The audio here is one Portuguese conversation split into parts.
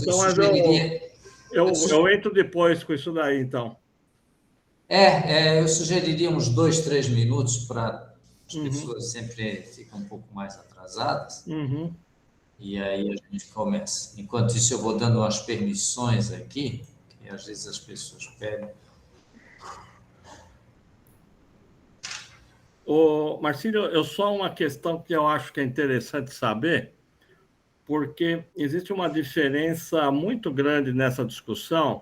eu Então, mas sugeriria... eu entro depois com isso daí, então. Eu sugeriria uns 2, 3 minutos para as pessoas sempre ficam um pouco mais atrasadas. E aí a gente começa. Enquanto isso, eu vou dando umas permissões aqui, que às vezes as pessoas pedem. Marcílio, eu só uma questão que eu acho que é interessante saber, porque existe uma diferença muito grande nessa discussão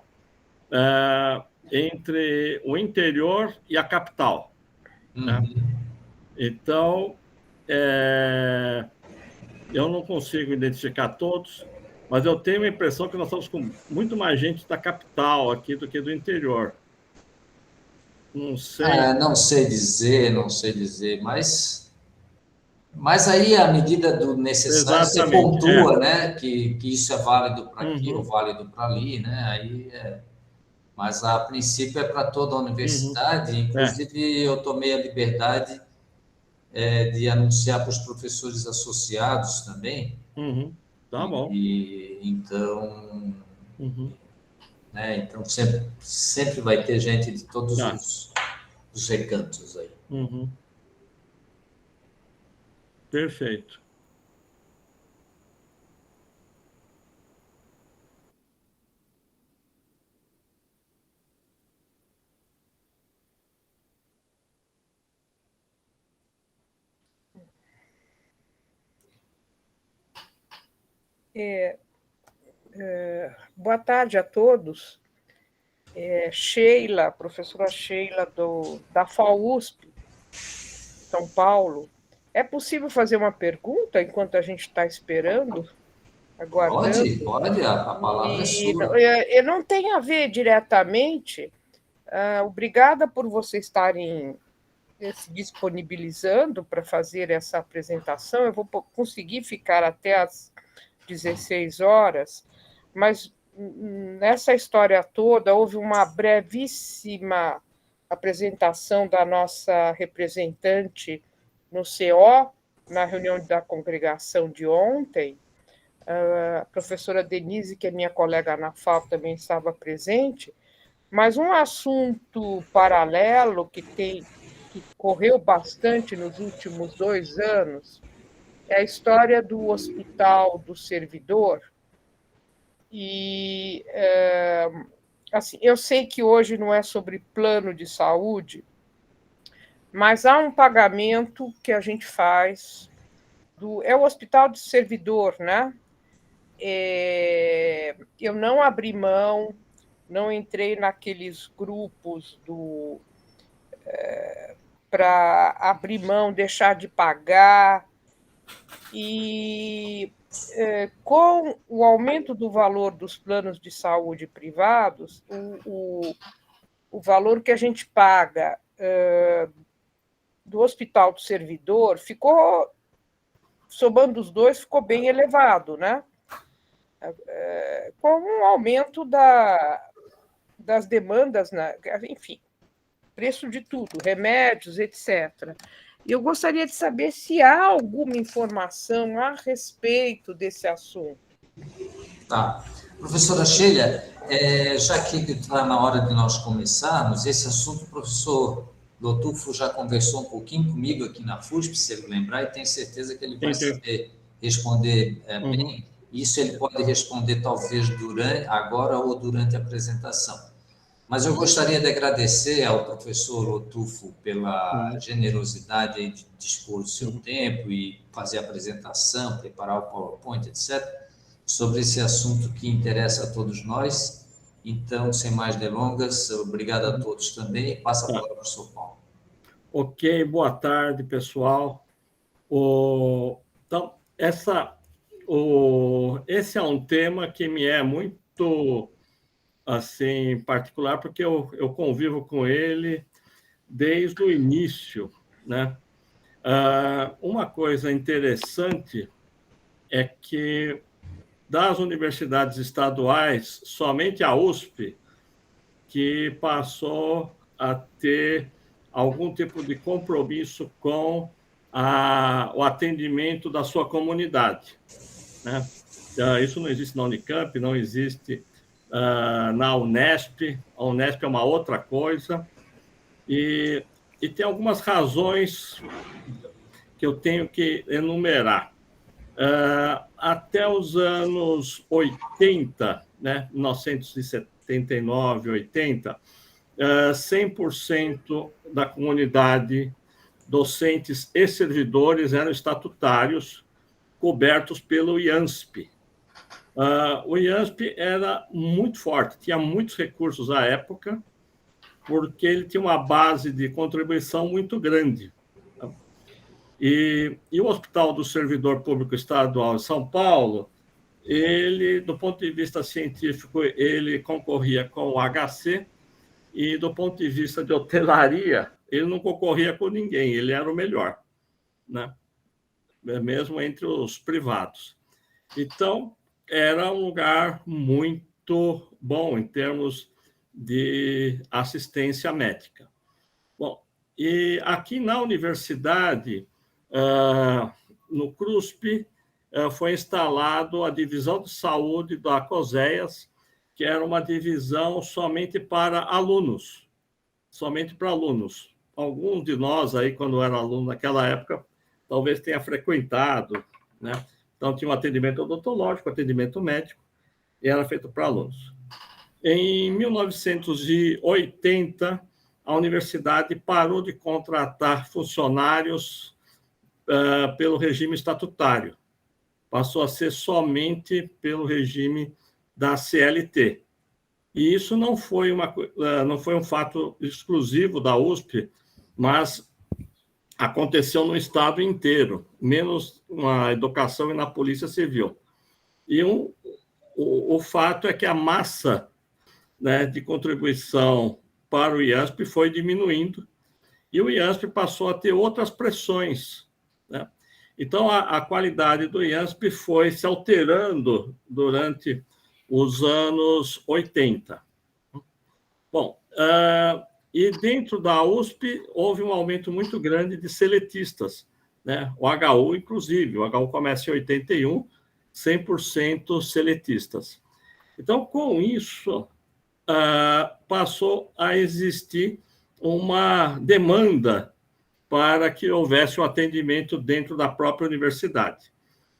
entre o interior e a capital, né? Então, eu não consigo identificar todos, mas eu tenho a impressão que nós estamos com muito mais gente da capital aqui do que do interior. Não sei. Não sei dizer, mas aí, à medida do necessário, você Exatamente. pontua, né, que isso é válido para aqui ou válido para ali, né? Mas, a princípio, é para toda a universidade. Inclusive, eu tomei a liberdade de anunciar para os professores associados também. Tá bom. Então, né, então sempre vai ter gente de todos os recantos aí. Perfeito. Boa tarde a todos. Sheila, professora Sheila da FAUSP, São Paulo. É possível fazer uma pergunta enquanto a gente está esperando? Aguardando? Pode, a palavra é sua. Não tem a ver diretamente. Obrigada por vocês estarem se disponibilizando para fazer essa apresentação. Eu vou conseguir ficar até às 16 horas, mas nessa história toda houve uma brevíssima apresentação da nossa representante no CO, na reunião da congregação de ontem. A professora Denise, que é minha colega na FAO, também estava presente, mas um assunto paralelo que correu bastante nos últimos 2 anos é a história do Hospital do Servidor. E, assim, eu sei que hoje não é sobre plano de saúde, mas há um pagamento que a gente faz, é o Hospital do Servidor, né? Eu não abri mão, não entrei naqueles grupos para abrir mão, deixar de pagar. E com o aumento do valor dos planos de saúde privados, o valor que a gente paga do Hospital do Servidor ficou, somando os dois, ficou bem elevado, né? Com o aumento das demandas, enfim, preço de tudo, remédios, etc. Eu gostaria de saber se há alguma informação a respeito desse assunto. Tá. Professora Sheila, já que está na hora de nós começarmos, esse assunto o professor Lotufo já conversou um pouquinho comigo aqui na FUSP, se ele lembrar, e tenho certeza que ele vai saber responder bem. Isso ele pode responder talvez agora ou durante a apresentação. Mas eu gostaria de agradecer ao professor Lotufo pela generosidade de dispor do seu tempo e fazer a apresentação, preparar o PowerPoint, etc., sobre esse assunto que interessa a todos nós. Então, sem mais delongas, obrigado a todos também. Passa a palavra para o professor Paulo. Ok, boa tarde, pessoal. Então, esse é um tema que me é muito assim particular, porque eu convivo com ele desde o início, né? Uma coisa interessante é que das universidades estaduais, somente a USP que passou a ter algum tipo de compromisso com o atendimento da sua comunidade, né? Isso não existe na Unicamp, não existe na Unesp. A Unesp é uma outra coisa. E tem algumas razões que eu tenho que enumerar. Até os anos 80, né, 1979, 80, 100% da comunidade, docentes e servidores, eram estatutários, cobertos pelo IANSP. O IANSP era muito forte, tinha muitos recursos à época, porque ele tinha uma base de contribuição muito grande. E o Hospital do Servidor Público Estadual de São Paulo, ele, do ponto de vista científico, ele concorria com o HC, e do ponto de vista de hotelaria, ele não concorria com ninguém, ele era o melhor, né? Mesmo entre os privados. Então, era um lugar muito bom em termos de assistência médica. Bom, e aqui na universidade, no CRUSP, foi instalado a divisão de saúde da COSEAS, que era uma divisão somente para alunos, somente para alunos. Alguns de nós aí, quando era aluno naquela época, talvez tenha frequentado, né? Então, tinha um atendimento odontológico, atendimento médico, e era feito para alunos. Em 1980, a universidade parou de contratar funcionários pelo regime estatutário. Passou a ser somente pelo regime da CLT. E isso não foi um fato exclusivo da USP, mas aconteceu no estado inteiro, menos na educação e na polícia civil. E o fato é que a massa, né, de contribuição para o IANSP foi diminuindo, e o IANSP passou a ter outras pressões, né? Então, a qualidade do IANSP foi se alterando durante os anos 80. Bom, e dentro da USP houve um aumento muito grande de seletistas, né? O HU, inclusive, o HU começa em 81, 100% seletistas. Então, com isso, passou a existir uma demanda para que houvesse um atendimento dentro da própria universidade.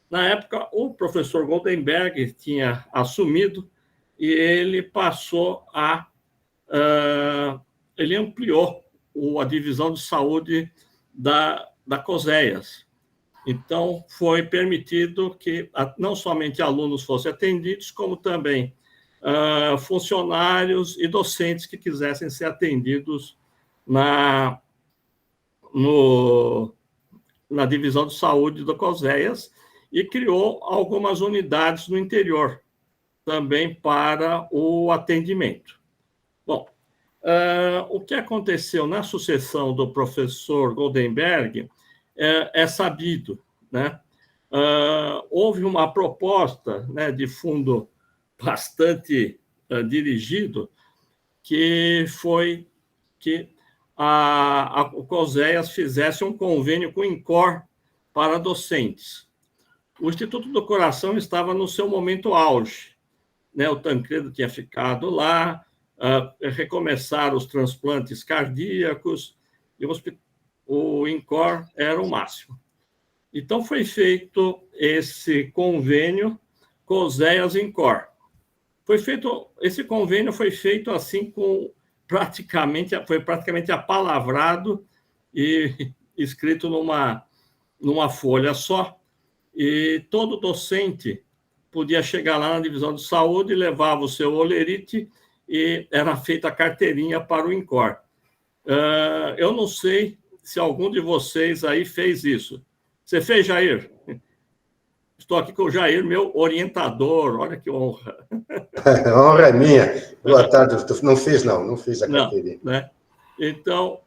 Na época, o professor Goldenberg tinha assumido e ele passou ele ampliou a divisão de saúde da COSEAS. Então, foi permitido que não somente alunos fossem atendidos, como também funcionários e docentes que quisessem ser atendidos na divisão de saúde da COSEAS, e criou algumas unidades no interior também para o atendimento. Bom, o que aconteceu na sucessão do professor Goldenberg é sabido, né? Houve uma proposta, né, de fundo bastante dirigido, que foi que a COSEAS fizesse um convênio com o INCOR para docentes. O Instituto do Coração estava no seu momento auge, né? O Tancredo tinha ficado lá, recomeçaram os transplantes cardíacos, e o INCOR era o máximo. Então, foi feito esse convênio COSEAS-INCOR. Esse convênio foi feito assim foi praticamente apalavrado e escrito numa folha só, e todo docente podia chegar lá na divisão de saúde, levava o seu olerite e era feita a carteirinha para o INCOR. Eu não sei se algum de vocês aí fez isso. Você fez, Jair? Estou aqui com o Jair, meu orientador. Olha que honra. A honra é minha. Boa tarde. Não fiz a carteirinha. Não, né? Então,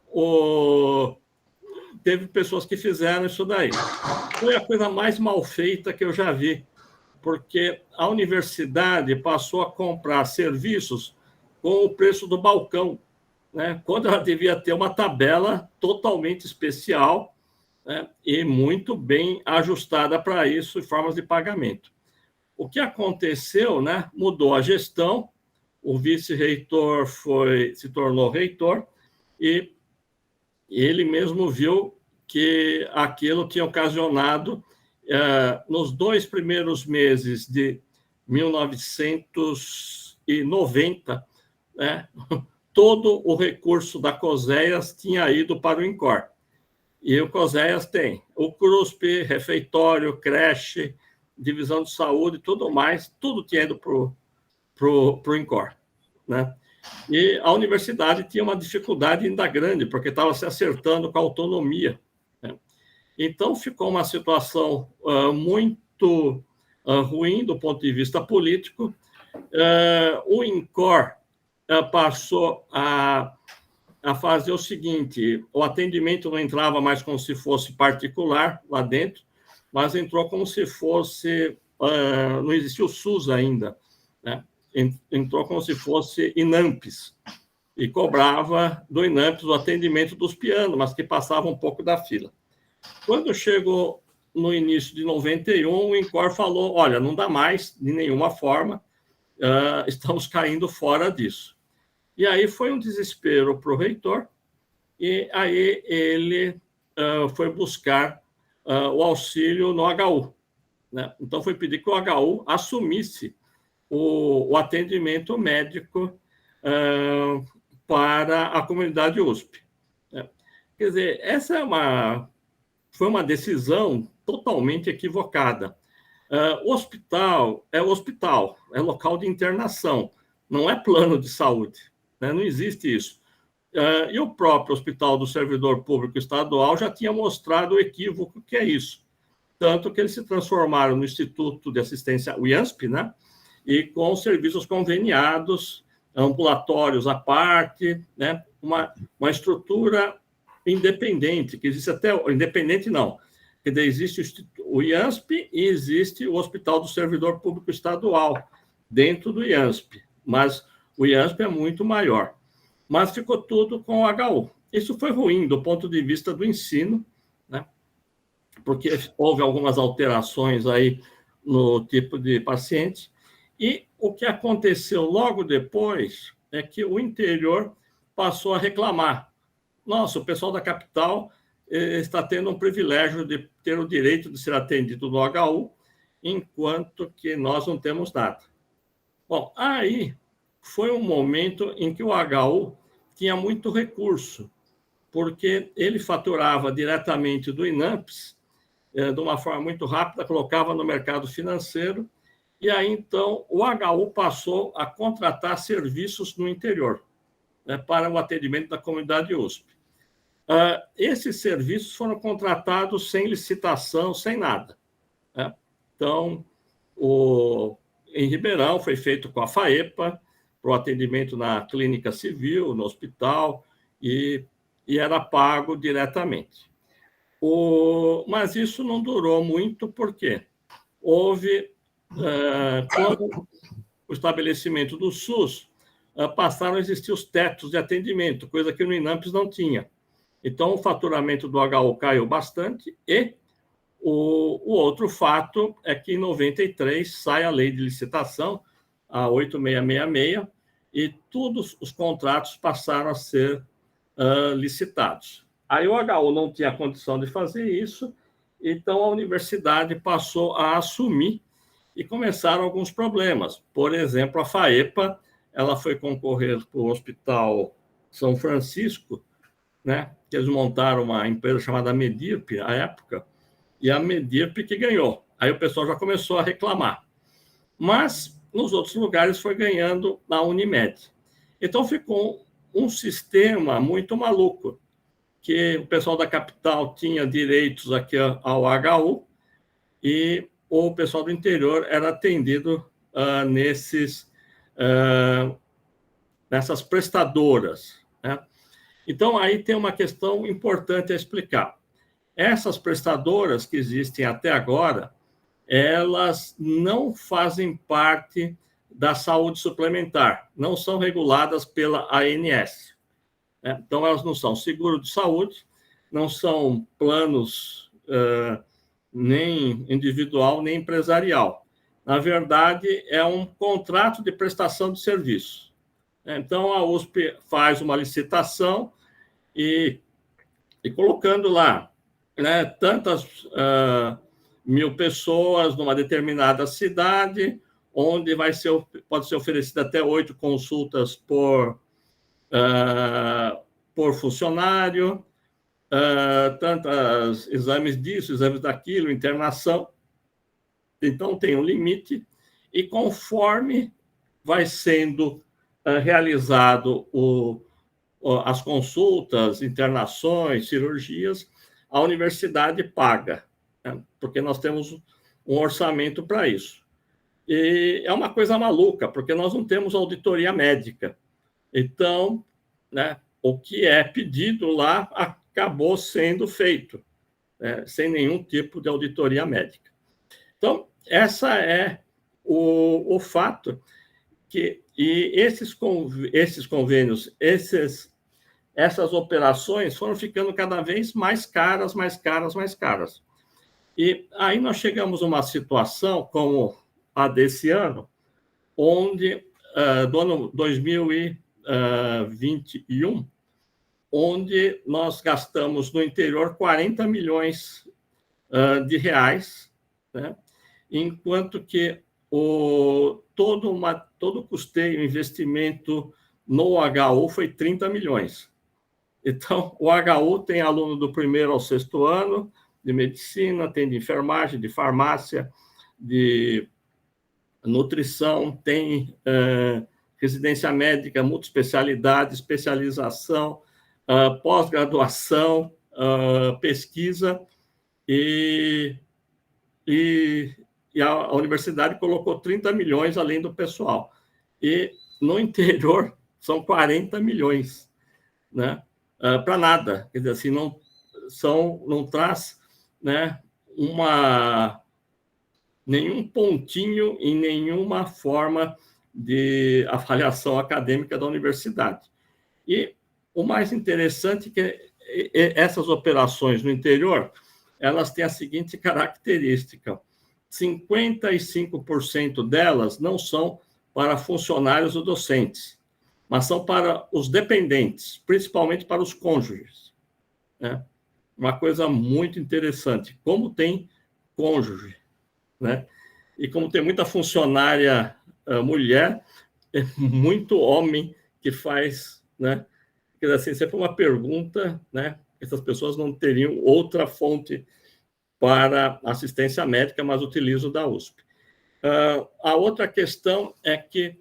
teve pessoas que fizeram isso daí. Foi a coisa mais mal feita que eu já vi, porque a universidade passou a comprar serviços com o preço do balcão, né? Quando ela devia ter uma tabela totalmente especial, né, e muito bem ajustada para isso e formas de pagamento. o que aconteceu, né? Mudou a gestão, o vice-reitor se tornou reitor, e ele mesmo viu que aquilo tinha ocasionado, nos 2 primeiros meses de 1990, né, todo o recurso da COSEAS tinha ido para o INCOR. E o COSEAS tem o CRUSP, refeitório, creche, divisão de saúde, tudo mais, tudo tinha ido para o INCOR, né? E a universidade tinha uma dificuldade ainda grande, porque estava se acertando com a autonomia, né? Então, ficou uma situação muito ruim do ponto de vista político. O INCOR passou a fazer o seguinte: o atendimento não entrava mais como se fosse particular lá dentro, mas entrou como se fosse... não existia o SUS ainda, né? Entrou como se fosse INAMPS, e cobrava do INAMPS o atendimento dos pianos, mas que passava um pouco da fila. Quando chegou no início de 91, o INCOR falou: olha, não dá mais, de nenhuma forma, estamos caindo fora disso. E aí foi um desespero para o reitor, e aí ele foi buscar o auxílio no HU, né? Então, foi pedir que o HU assumisse o atendimento médico para a comunidade USP, né? Quer dizer, essa foi uma decisão totalmente equivocada. O hospital, é local de internação, não é plano de saúde, né? Não existe isso. E o próprio Hospital do Servidor Público Estadual já tinha mostrado o equívoco que é isso. Tanto que eles se transformaram no Instituto de Assistência, o IANSP, né? E com serviços conveniados, ambulatórios à parte, né? Uma estrutura independente, que existe até... Independente não, porque existe o IANSP e existe o Hospital do Servidor Público Estadual dentro do IANSP, mas o IANSP é muito maior. Mas ficou tudo com o HU. Isso foi ruim do ponto de vista do ensino, né? Porque houve algumas alterações aí no tipo de paciente. E o que aconteceu logo depois é que o interior passou a reclamar. Nossa, o pessoal da capital está tendo um privilégio de ter o direito de ser atendido no HU, enquanto que nós não temos nada. Bom, aí foi um momento em que o HU tinha muito recurso, porque ele faturava diretamente do INAMPS, de uma forma muito rápida, colocava no mercado financeiro, e aí, então, o HU passou a contratar serviços no interior, né, para o atendimento da comunidade USP. Esses serviços foram contratados sem licitação, sem nada, né? Então, em Ribeirão foi feito com a FAEPA, para o atendimento na clínica civil, no hospital, e era pago diretamente. Mas isso não durou muito, porque houve... quando o estabelecimento do SUS, passaram a existir os tetos de atendimento, coisa que no INAMPS não tinha. Então, o faturamento do HU caiu bastante, e o outro fato é que, em 93, sai a lei de licitação, a 8666, e todos os contratos passaram a ser licitados. Aí o HU não tinha condição de fazer isso, então a universidade passou a assumir, e começaram alguns problemas. Por exemplo, a FAEPA, ela foi concorrer para o Hospital São Francisco, né, que eles montaram uma empresa chamada Medirp, à época, e a Medirp que ganhou. Aí o pessoal já começou a reclamar. Mas, nos outros lugares, foi ganhando na Unimed. Então, ficou um sistema muito maluco, que o pessoal da capital tinha direitos aqui ao HU, e o pessoal do interior era atendido nessas prestadoras, né? Então, aí tem uma questão importante a explicar. Essas prestadoras que existem até agora, elas não fazem parte da saúde suplementar, não são reguladas pela ANS, né? Então, elas não são seguro de saúde, não são planos nem individual, nem empresarial. na verdade, é um contrato de prestação de serviço. Então, a USP faz uma licitação e colocando lá, né, tantas mil pessoas numa determinada cidade, onde pode ser oferecida até 8 consultas por funcionário, tantos exames disso, exames daquilo, internação. Então, tem um limite, e conforme vai sendo realizado as consultas, internações, cirurgias, a universidade paga, né? Porque nós temos um orçamento para isso. E é uma coisa maluca, porque nós não temos auditoria médica. Então, né, o que é pedido lá acabou sendo feito, né, sem nenhum tipo de auditoria médica. Então, essa é o fato e esses convênios, essas operações foram ficando cada vez mais caras, mais caras, mais caras. E aí nós chegamos a uma situação como a desse ano, onde, do ano 2021, onde nós gastamos no interior 40 milhões de reais, né? Enquanto que todo o custeio, investimento no HU foi 30 milhões. Então, o HU tem aluno do 1º ao 6º ano de medicina, tem de enfermagem, de farmácia, de nutrição, tem residência médica, multiespecialidade, especialização, pós-graduação, pesquisa, e a universidade colocou 30 milhões além do pessoal. E no interior são 40 milhões, né? Para nada. Quer dizer, assim, não traz, né, nenhum pontinho em nenhuma forma de avaliação acadêmica da universidade. E o mais interessante é que essas operações no interior, elas têm a seguinte característica: 55% delas não são para funcionários ou docentes, mas são para os dependentes, principalmente para os cônjuges, né? Uma coisa muito interessante, como tem cônjuge, né? E como tem muita funcionária mulher, é muito homem que faz, né? Quer dizer, assim, sempre uma pergunta, né? Essas pessoas não teriam outra fonte para assistência médica, mas utilizam da USP. A outra questão é que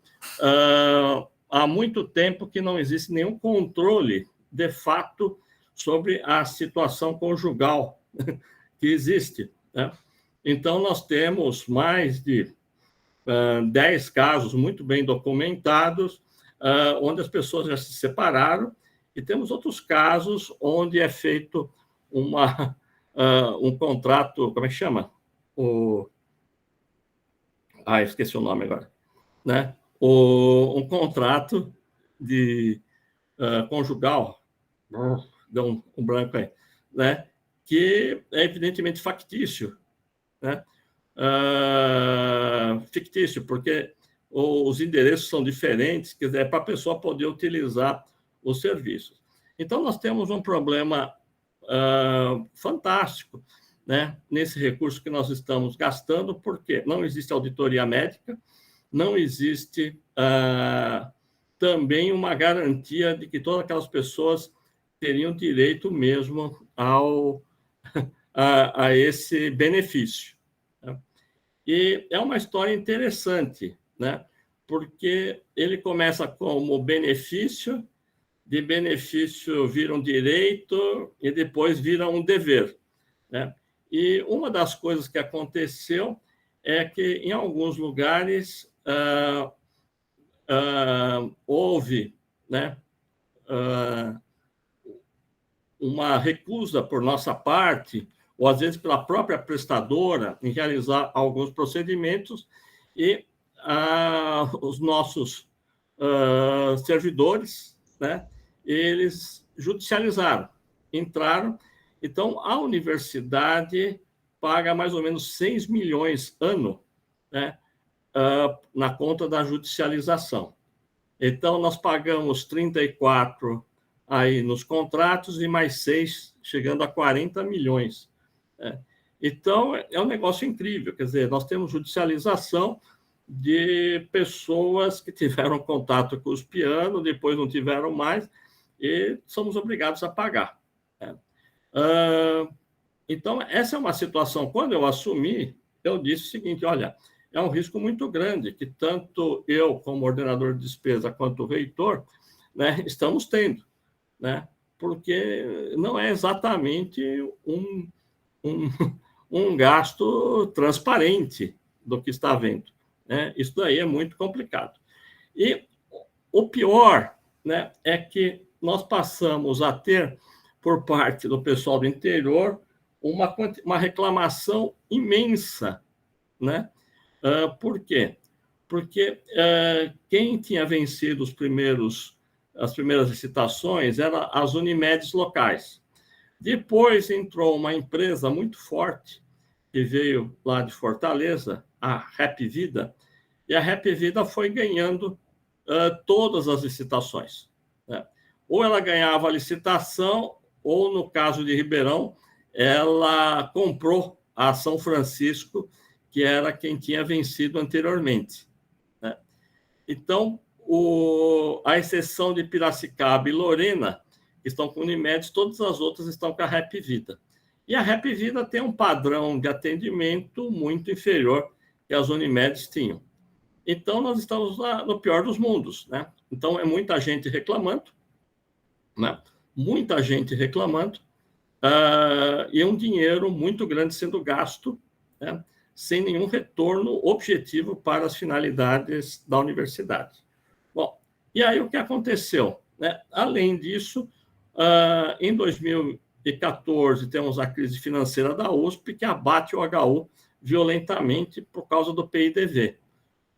há muito tempo que não existe nenhum controle, de fato, sobre a situação conjugal que existe, né? Então, nós temos mais de 10 casos muito bem documentados, onde as pessoas já se separaram, e temos outros casos onde é feito um contrato, como é que chama? Esqueci o nome agora, né? Um contrato de conjugal, deu um branco aí, né? Que é evidentemente factício, né? Fictício, porque os endereços são diferentes, quer dizer, é para a pessoa poder utilizar os serviços. Então, nós temos um problema fantástico, né, nesse recurso que nós estamos gastando, porque não existe auditoria médica, não existe também uma garantia de que todas aquelas pessoas teriam direito mesmo a esse benefício, né? E é uma história interessante, né, porque ele começa como benefício, de benefício vira um direito e depois vira um dever, né? E uma das coisas que aconteceu é que, em alguns lugares, houve, né, uma recusa por nossa parte, ou às vezes pela própria prestadora, em realizar alguns procedimentos, e os nossos servidores, né, eles judicializaram, entraram. Então, a universidade paga mais ou menos 6 milhões ano, né, na conta da judicialização. Então, nós pagamos 34 aí nos contratos e mais 6, chegando a 40 milhões. Então, é um negócio incrível. Quer dizer, nós temos judicialização de pessoas que tiveram contato com os pianos, depois não tiveram mais, e somos obrigados a pagar. Então, essa é uma situação. Quando eu assumi, eu disse o seguinte: olha, é um risco muito grande que tanto eu, como ordenador de despesa, quanto o reitor, né, estamos tendo, né, porque não é exatamente um gasto transparente do que está havendo, né? Isso daí é muito complicado. E o pior, né, é que nós passamos a ter, por parte do pessoal do interior, uma reclamação imensa, né? Por quê? Porque quem tinha vencido as primeiras licitações eram as Unimedes locais. Depois entrou uma empresa muito forte, que veio lá de Fortaleza, a Rap Vida, e a Rap Vida foi ganhando todas as licitações, né? Ou ela ganhava a licitação, ou, no caso de Ribeirão, ela comprou a São Francisco, que era quem tinha vencido anteriormente, né? Então, a exceção de Piracicaba e Lorena, que estão com Unimed, todas as outras estão com a Rap Vida. E a Rap Vida tem um padrão de atendimento muito inferior que as Unimedes tinham. Então, nós estamos no pior dos mundos, né? Então, é muita gente reclamando, né? Muita gente reclamando, e um dinheiro muito grande sendo gasto, né, sem nenhum retorno objetivo para as finalidades da universidade. Bom, e aí o que aconteceu, né? Além disso, em 2014, temos a crise financeira da USP, que abate o HU violentamente por causa do PIDV.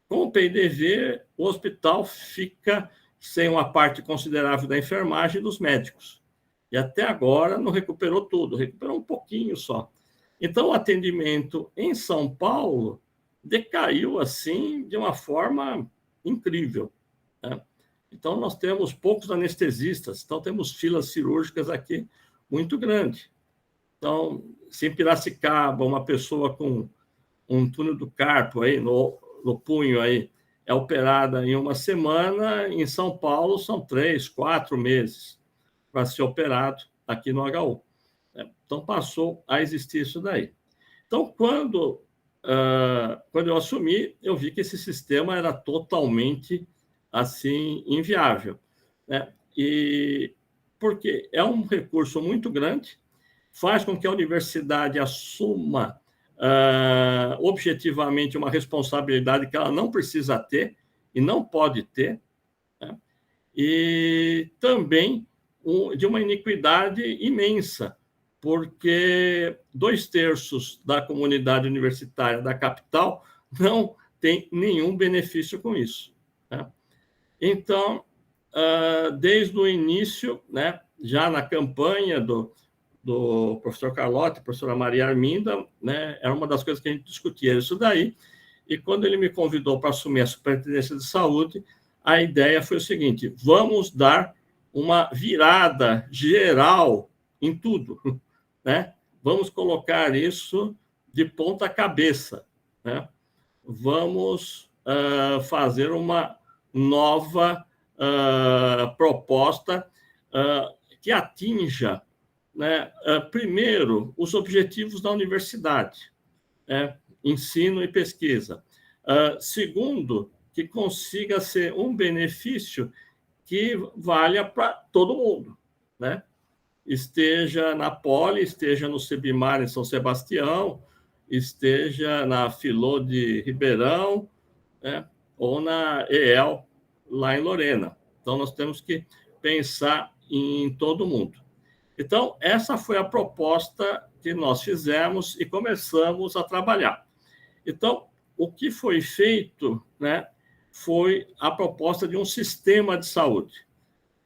Com o PIDV, o hospital fica sem uma parte considerável da enfermagem e dos médicos. E até agora não recuperou tudo, recuperou um pouquinho só. Então, o atendimento em São Paulo decaiu assim de uma forma incrível, né? Então, nós temos poucos anestesistas, então temos filas cirúrgicas aqui muito grandes. Então, se em Piracicaba uma pessoa com um túnel do carpo aí no punho aí é operada em uma semana, em São Paulo são 3, 4 meses para ser operado aqui no HU. Então, passou a existir isso daí. Então, quando eu assumi, eu vi que esse sistema era totalmente, assim, inviável, né? E porque é um recurso muito grande, faz com que a universidade assuma objetivamente uma responsabilidade que ela não precisa ter e não pode ter, né? E também de uma iniquidade imensa, porque 2/3 da comunidade universitária da capital não tem nenhum benefício com isso, né? Então, desde o início, né, já na campanha do professor Carlotti, professora Maria Arminda, né, era uma das coisas que a gente discutia isso daí, e quando ele me convidou para assumir a Superintendência de Saúde, a ideia foi o seguinte: vamos dar uma virada geral em tudo, né? Vamos colocar isso de ponta cabeça, né? Vamos fazer uma nova proposta que atinja, né, primeiro, os objetivos da universidade, né? Ensino e pesquisa. Segundo, que consiga ser um benefício que valha para todo mundo, né? Esteja na Poli, esteja no Sebimar em São Sebastião, esteja na Filô de Ribeirão, né, ou na EEL, lá em Lorena. Então, nós temos que pensar em todo mundo. Então, essa foi a proposta que nós fizemos e começamos a trabalhar. Então, o que foi feito, né, foi a proposta de um sistema de saúde.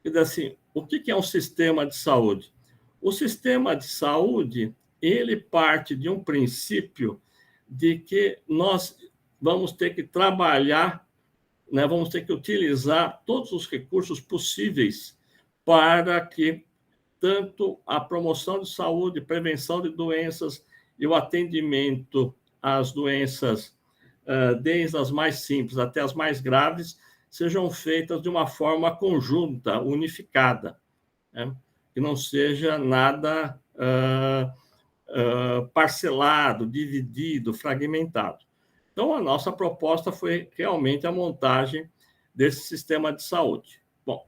Quer dizer assim, o que é um sistema de saúde? O sistema de saúde, ele parte de um princípio de que nós vamos ter que trabalhar, né, vamos ter que utilizar todos os recursos possíveis para que tanto a promoção de saúde, prevenção de doenças e o atendimento às doenças, desde as mais simples até as mais graves, sejam feitas de uma forma conjunta, unificada, né? Que não seja nada parcelado, dividido, fragmentado. Então, a nossa proposta foi realmente a montagem desse sistema de saúde. Bom,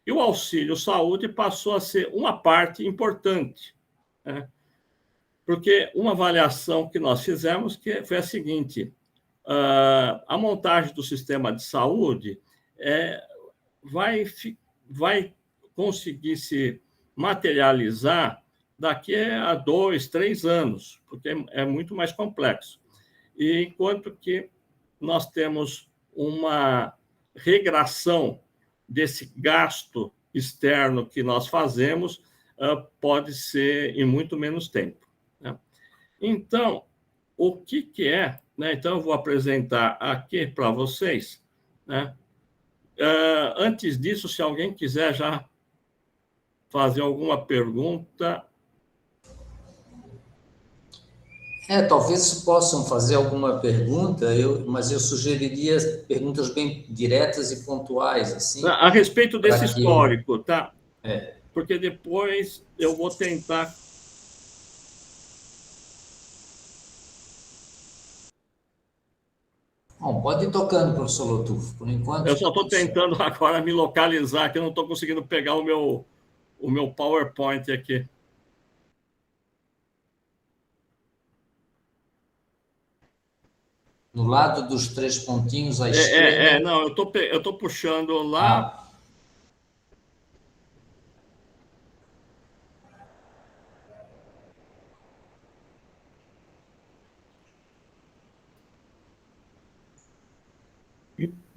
e o auxílio saúde passou a ser uma parte importante, né? Porque uma avaliação que nós fizemos foi a seguinte: a montagem do sistema de saúde vai conseguir se materializar daqui a 2, 3 anos, porque é muito mais complexo. E enquanto que nós temos uma regressão desse gasto externo que nós fazemos, pode ser em muito menos tempo, né? Então, o que é, né? Então, eu vou apresentar aqui para vocês, né? Antes disso, se alguém quiser já fazer alguma pergunta. Talvez possam fazer alguma pergunta, mas eu sugeriria perguntas bem diretas e pontuais, assim. A respeito desse histórico, tá? É. Porque depois eu vou tentar. Bom, pode ir tocando, professor Lotufo, por enquanto. Eu só estou tentando agora me localizar, que eu não estou conseguindo pegar o meu PowerPoint aqui. No lado dos 3 pontinhos à esquerda. Não, eu estou puxando lá.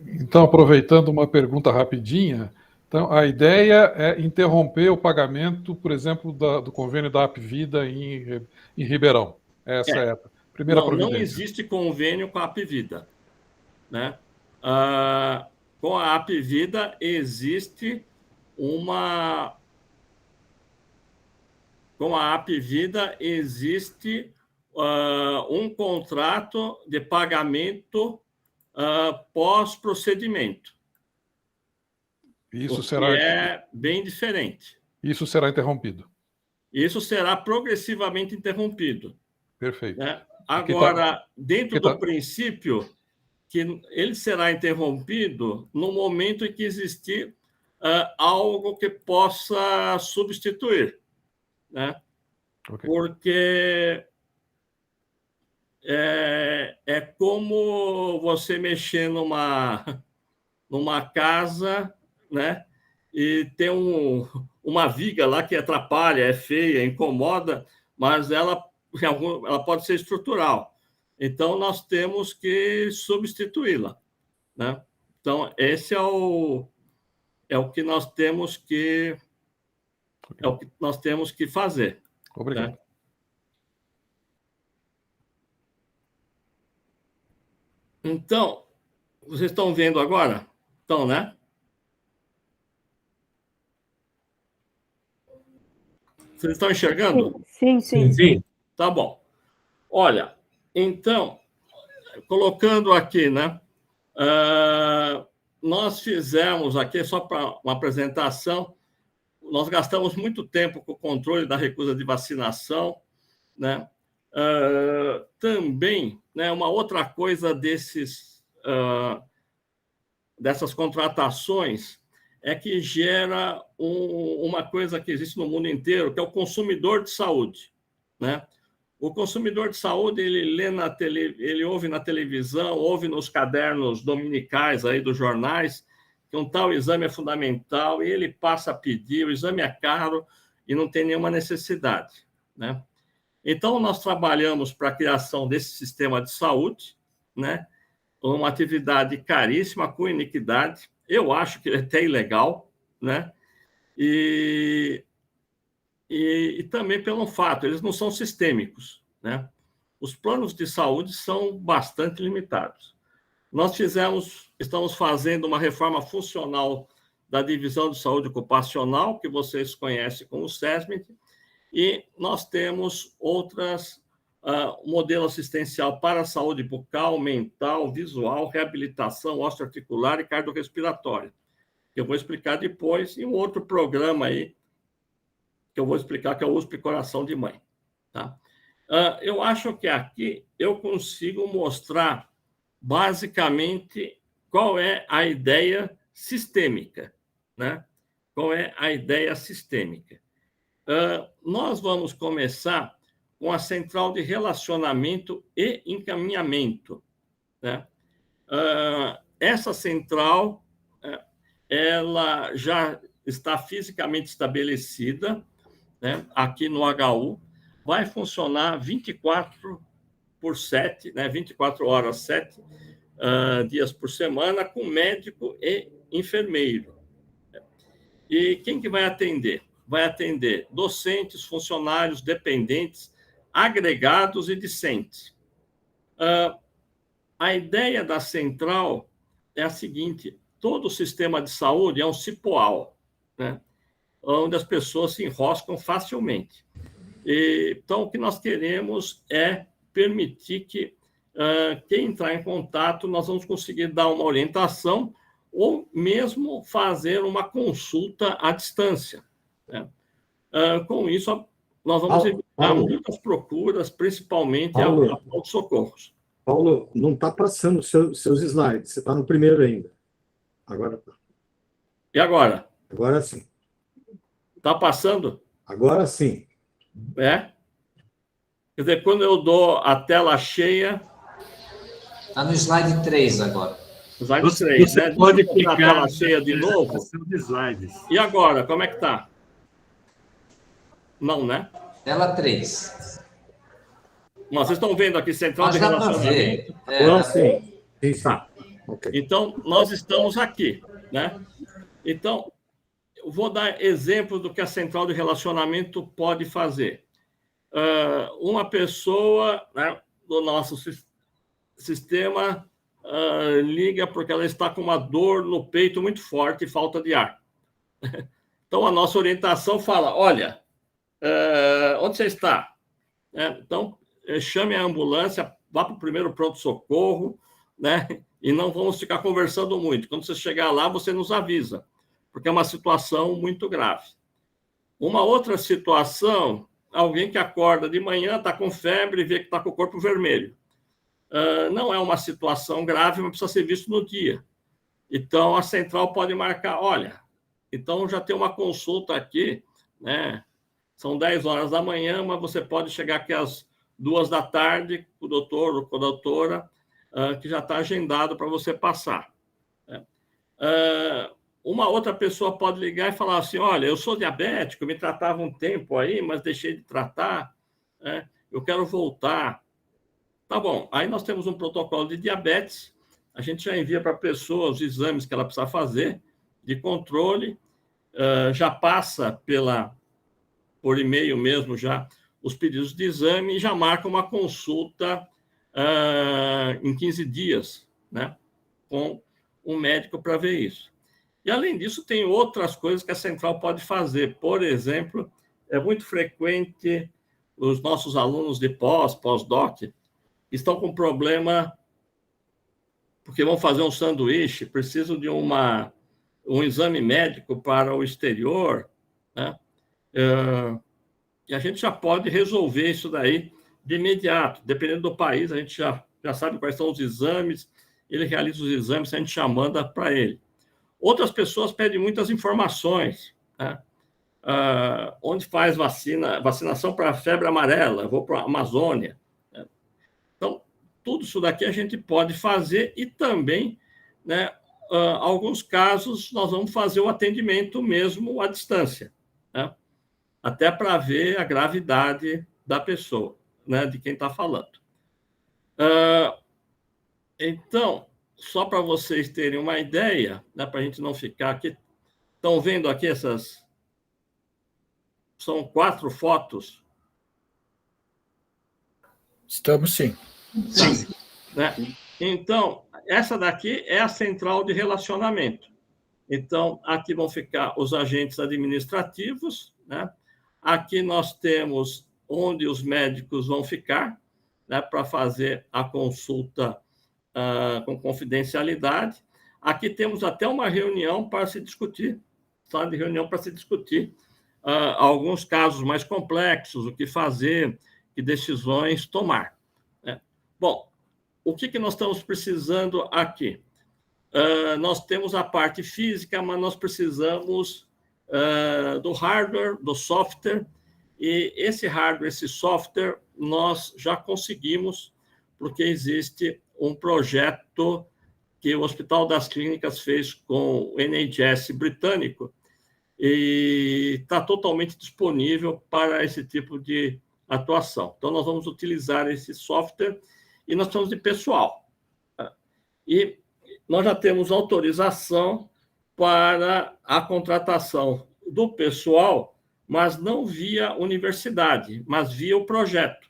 Então, aproveitando uma pergunta rapidinha, então, a ideia é interromper o pagamento, por exemplo, do convênio da Apvida em Ribeirão. Essa é a primeira providência. Não existe convênio com a Apvida, né? Com a Apvida existe uma... Com a Apvida existe um contrato de pagamento pós-procedimento. Isso será... é bem diferente. Isso será interrompido. Isso será progressivamente interrompido. Perfeito. Né? Agora, dentro do princípio que ele será interrompido no momento em que existir algo que possa substituir, né? Okay. Porque é como você mexer numa casa, né? E tem uma viga lá que atrapalha, é feia, incomoda, mas ela pode ser estrutural. Então, nós temos que substituí-la, né? Então, esse é o que nós temos que fazer. Obrigado. Né? Então, vocês estão vendo agora? Estão, né? Vocês estão enxergando? Sim, sim. Sim. Tá bom. Olha, então, colocando aqui, né? Nós fizemos aqui, só para uma apresentação, nós gastamos muito tempo com o controle da recusa de vacinação, né? Também, né, uma outra coisa dessas contratações é que gera uma coisa que existe no mundo inteiro, que é o consumidor de saúde, né? O consumidor de saúde, ele ouve na televisão, ouve nos cadernos dominicais aí dos jornais que um tal exame é fundamental e ele passa a pedir, o exame é caro e não tem nenhuma necessidade, né? Então, nós trabalhamos para a criação desse sistema de saúde, né? Uma atividade caríssima, com iniquidade. Eu acho que é até ilegal, né? E também pelo fato, eles não são sistêmicos, né? Os planos de saúde são bastante limitados. estamos fazendo uma reforma funcional da Divisão de Saúde Ocupacional, que vocês conhecem como SESMIT, e nós temos outras modelo assistencial para a saúde bucal, mental, visual, reabilitação osteoarticular e cardiorrespiratória, que eu vou explicar depois, e um outro programa aí que eu vou explicar, que é o USP Coração de Mãe. Tá? Eu acho que aqui eu consigo mostrar basicamente qual é a ideia sistêmica, né? Qual é a ideia sistêmica? Nós vamos começar com a central de relacionamento e encaminhamento, né? Essa central, ela já está fisicamente estabelecida, né? Aqui no HU, vai funcionar 24/7, né? 24 horas, 7 dias por semana, com médico e enfermeiro. E quem que vai atender? Vai atender docentes, funcionários, dependentes, agregados e discentes. A ideia da central é a seguinte: todo o sistema de saúde é um cipoal, né? Onde as pessoas se enroscam facilmente. Então, o que nós queremos é permitir que quem entrar em contato, nós vamos conseguir dar uma orientação ou mesmo fazer uma consulta à distância, né? Com isso, nós vamos evitar muitas procuras, principalmente a socorros. Paulo, não está passando seus slides, você está no primeiro ainda. Agora. E agora? Agora sim. Está passando? Agora sim. Quer dizer, quando eu dou a tela cheia... Está no slide 3 agora. Slide 3, você né? pode clicar clicar a tela cheia de novo. Slides. E agora, como é que está? Não, né? Tela 3. Mas vocês estão vendo aqui, central Mas de dá para relacionamento. ver. Agora sim. Está. Okay. Então, nós estamos aqui, né? Então, eu vou dar exemplo do que a central de relacionamento pode fazer. Uma pessoa, né, do nosso sistema liga porque ela está com uma dor no peito muito forte e falta de ar. Então, a nossa orientação fala: olha, onde você está? Então, chame a ambulância, vá para o primeiro pronto-socorro, né? E não vamos ficar conversando muito. Quando você chegar lá, você nos avisa, porque é uma situação muito grave. Uma outra situação, alguém que acorda de manhã, está com febre e vê que está com o corpo vermelho. Não é uma situação grave, mas precisa ser visto no dia. Então, a central pode marcar: olha, então já tem uma consulta aqui, né? São 10 horas da manhã, mas você pode chegar aqui às 2 da tarde, com o doutor ou com a doutora, que já está agendado para você passar. Uma outra pessoa pode ligar e falar assim: olha, eu sou diabético, me tratava um tempo aí, mas deixei de tratar, eu quero voltar. Tá bom, aí nós temos um protocolo de diabetes, a gente já envia para a pessoa os exames que ela precisa fazer, de controle, já passa por e-mail mesmo já os pedidos de exame e já marca uma consulta em 15 dias, né, com um médico para ver isso. E, além disso, tem outras coisas que a central pode fazer. Por exemplo, é muito frequente os nossos alunos de pós-doc estão com problema porque vão fazer um sanduíche, precisam de um exame médico para o exterior, né? E a gente já pode resolver isso daí de imediato. Dependendo do país, a gente já sabe quais são os exames, ele realiza os exames, a gente já manda para ele. Outras pessoas pedem muitas informações, né? Onde faz vacinação para a febre amarela, eu vou para a Amazônia, né? Então, tudo isso daqui a gente pode fazer e também, né, alguns casos, nós vamos fazer o atendimento mesmo à distância, né? Até para ver a gravidade da pessoa, né, de quem está falando. Então, só para vocês terem uma ideia, né, para a gente não ficar aqui... Estão vendo aqui essas... São 4 fotos? Estamos sim. Sim. Né? Então, essa daqui é a central de relacionamento. Então, aqui vão ficar os agentes administrativos, né? Aqui nós temos onde os médicos vão ficar, né, para fazer a consulta com confidencialidade. Aqui temos até uma reunião para se discutir, sala de reunião para se discutir alguns casos mais complexos, o que fazer, que decisões tomar, né? Bom, o que nós estamos precisando aqui? Nós temos a parte física, mas nós precisamos do hardware, do software, e esse hardware, esse software, nós já conseguimos, porque existe um projeto que o Hospital das Clínicas fez com o NHS britânico, e está totalmente disponível para esse tipo de atuação. Então, nós vamos utilizar esse software e nós precisamos de pessoal. E nós já temos autorização para a contratação do pessoal, mas não via universidade, mas via o projeto.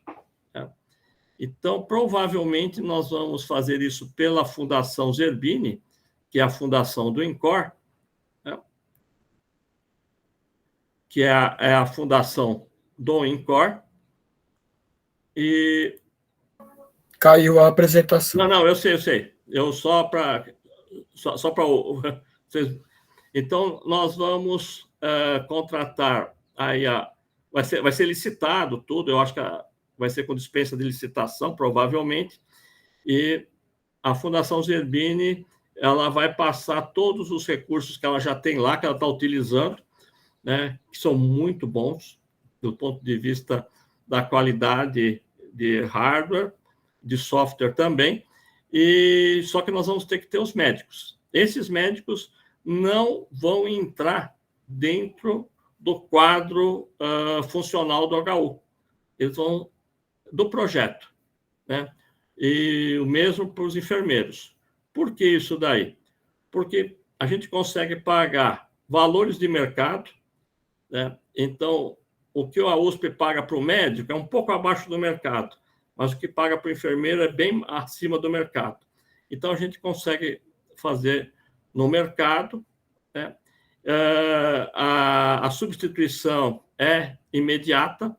Então, provavelmente, nós vamos fazer isso pela Fundação Zerbini, que é a fundação do INCOR, que é a fundação do INCOR. E... Caiu a apresentação. Não, eu sei. Eu só para vocês. Então, nós vamos contratar aí vai ser licitado tudo, eu acho que vai ser com dispensa de licitação, provavelmente, e a Fundação Zerbini ela vai passar todos os recursos que ela já tem lá, que ela está utilizando, né, que são muito bons do ponto de vista da qualidade de hardware, de software também, e só que nós vamos ter que ter os médicos. Esses médicos não vão entrar dentro do quadro funcional do HU. Eles vão do projeto, né? E o mesmo para os enfermeiros. Por que isso daí? Porque a gente consegue pagar valores de mercado, né? Então, o que a USP paga para o médico é um pouco abaixo do mercado, mas o que paga para o enfermeiro é bem acima do mercado. Então, a gente consegue fazer no mercado, né? A substituição é imediata,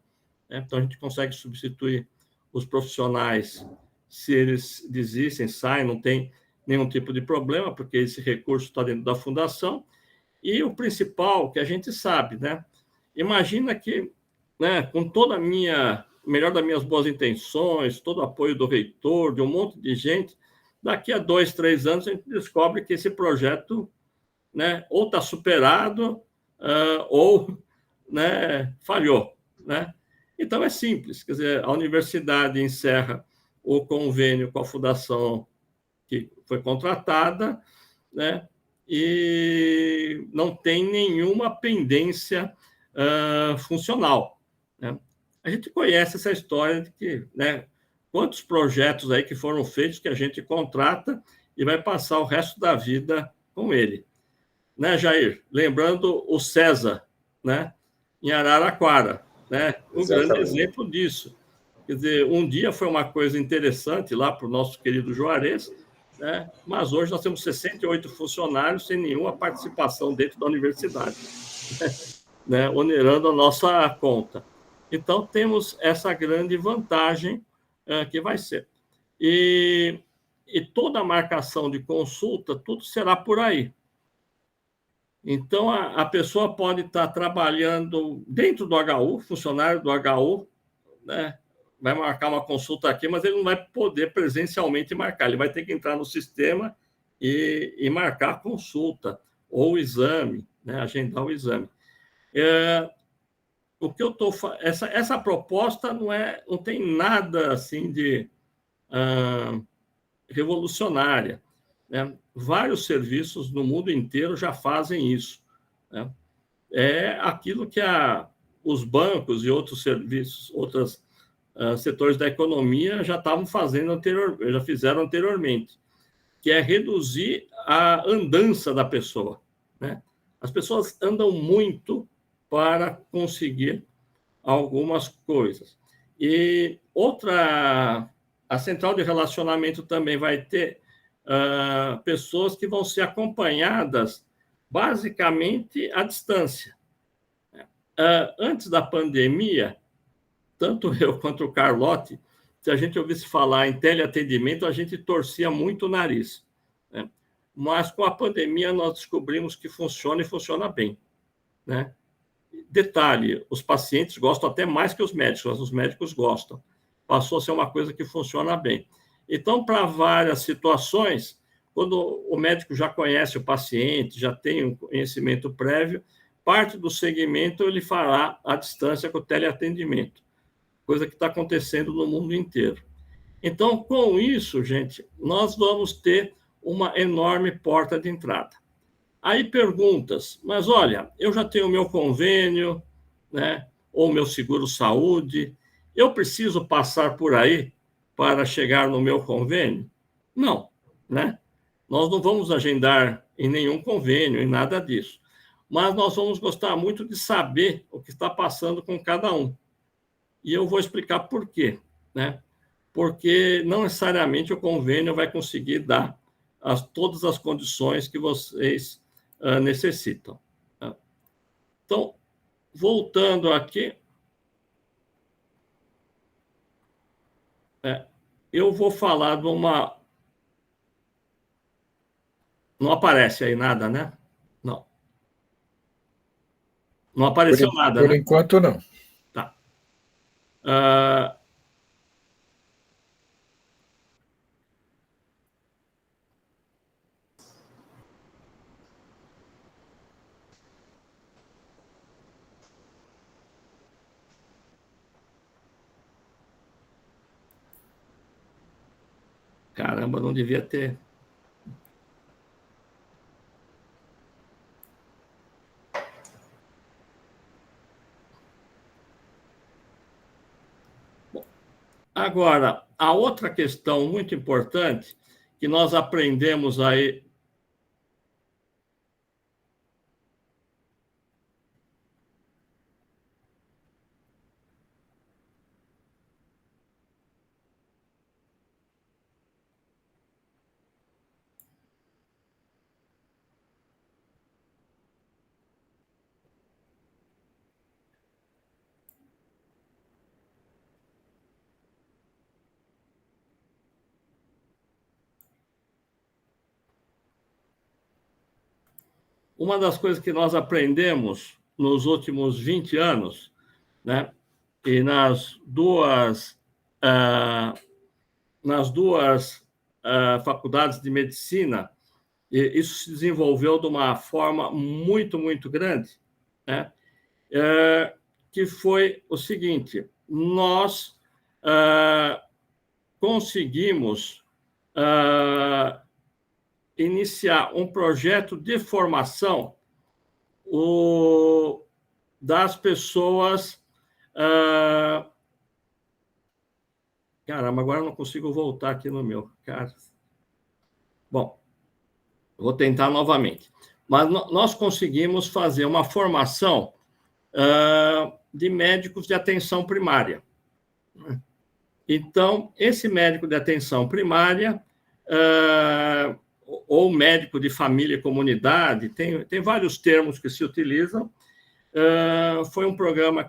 né? Então, a gente consegue substituir os profissionais se eles desistem, saem, não tem nenhum tipo de problema, porque esse recurso está dentro da fundação. E o principal, que a gente sabe, né? Imagina que, né, com toda a melhor das minhas boas intenções, todo o apoio do reitor, de um monte de gente, daqui a 2, 3 anos a gente descobre que esse projeto, né, ou está superado ou, né, falhou, né? Então é simples, quer dizer, a universidade encerra o convênio com a fundação que foi contratada, né, e não tem nenhuma pendência funcional, né? A gente conhece essa história de que, né, quantos projetos aí que foram feitos que a gente contrata e vai passar o resto da vida com ele, né, Jair? Lembrando o César, né, em Araraquara, né, um grande exemplo disso. Quer dizer, um dia foi uma coisa interessante lá para o nosso querido Juarez, né, mas hoje nós temos 68 funcionários sem nenhuma participação dentro da universidade, né, onerando a nossa conta. Então, temos essa grande vantagem que vai ser. E toda a marcação de consulta, tudo será por aí. Então, a pessoa pode estar trabalhando dentro do HU, funcionário do HU, né, vai marcar uma consulta aqui, mas ele não vai poder presencialmente marcar, ele vai ter que entrar no sistema e marcar a consulta, ou o exame, né, agendar o exame. O que eu estou essa proposta não tem nada assim de revolucionária, né? Vários serviços no mundo inteiro já fazem isso, né? É aquilo que os bancos e outros serviços, outros setores da economia já estavam fazendo já fizeram anteriormente, que é reduzir a andança da pessoa, né? As pessoas andam muito para conseguir algumas coisas. E outra a central de relacionamento também vai ter pessoas que vão ser acompanhadas basicamente à distância. Antes da pandemia, tanto eu quanto o Carlotti, se a gente ouvisse falar em teleatendimento, a gente torcia muito o nariz, né? Mas com a pandemia nós descobrimos que funciona e funciona bem, né? Detalhe, os pacientes gostam até mais que os médicos, mas os médicos gostam. Passou a ser uma coisa que funciona bem. Então, para várias situações, quando o médico já conhece o paciente, já tem um conhecimento prévio, parte do segmento ele fará à distância com o teleatendimento, coisa que está acontecendo no mundo inteiro. Então, com isso, gente, nós vamos ter uma enorme porta de entrada. Aí perguntas, mas olha, eu já tenho o meu convênio, né, ou meu seguro-saúde, eu preciso passar por aí para chegar no meu convênio? Não, né? Nós não vamos agendar em nenhum convênio, em nada disso. Mas nós vamos gostar muito de saber o que está passando com cada um. E eu vou explicar por quê, né? Porque não necessariamente o convênio vai conseguir dar todas as condições que vocês necessitam. Então, voltando aqui, eu vou falar de uma... Não aparece aí nada, né? Não. Não apareceu nada, Por né? enquanto, não. Tá. Caramba, não devia ter... Agora, a outra questão muito importante que nós aprendemos aí... Uma das coisas que nós aprendemos nos últimos 20 anos, né, e nas duas faculdades de medicina, isso se desenvolveu de uma forma muito, muito grande, né, que foi o seguinte: nós conseguimos iniciar um projeto de formação das pessoas... Caramba, agora eu não consigo voltar aqui no meu. Cara. Bom, vou tentar novamente. Mas nós conseguimos fazer uma formação de médicos de atenção primária. Então, esse médico de atenção primária... ou médico de família e comunidade, tem vários termos que se utilizam. Foi um programa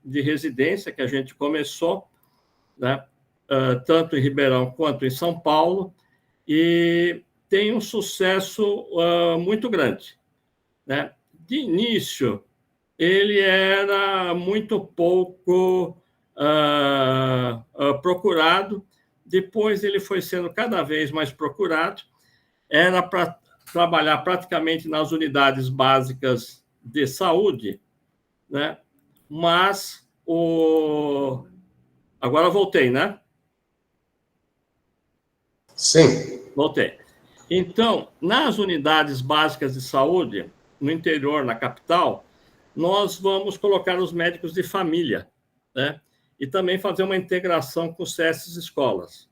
de residência que a gente começou, né, tanto em Ribeirão quanto em São Paulo, e tem um sucesso muito grande, né? De início, ele era muito pouco procurado, depois ele foi sendo cada vez mais procurado. Era para trabalhar praticamente nas unidades básicas de saúde, né? Mas agora voltei, né? Sim. Voltei. Então, nas unidades básicas de saúde, no interior, na capital, nós vamos colocar os médicos de família, né? E também fazer uma integração com SESC escolas.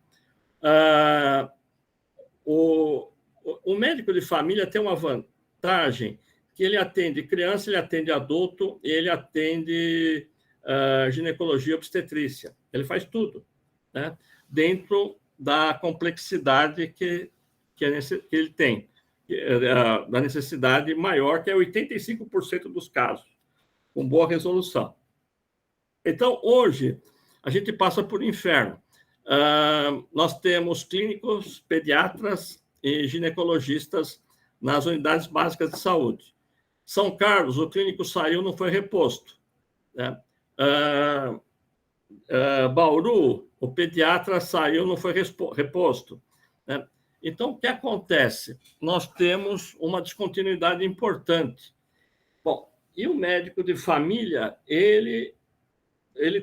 O médico de família tem uma vantagem, que ele atende criança, ele atende adulto, ele atende ginecologia e obstetrícia. Ele faz tudo, né, dentro da complexidade que ele tem, da necessidade maior, que é 85% dos casos, com boa resolução. Então, hoje, a gente passa por inferno. Nós temos clínicos, pediatras e ginecologistas nas unidades básicas de saúde. São Carlos, o clínico saiu, não foi reposto, né? Bauru, o pediatra saiu, não foi reposto, né? Então, o que acontece? Nós temos uma descontinuidade importante. Bom, e o médico de família, ele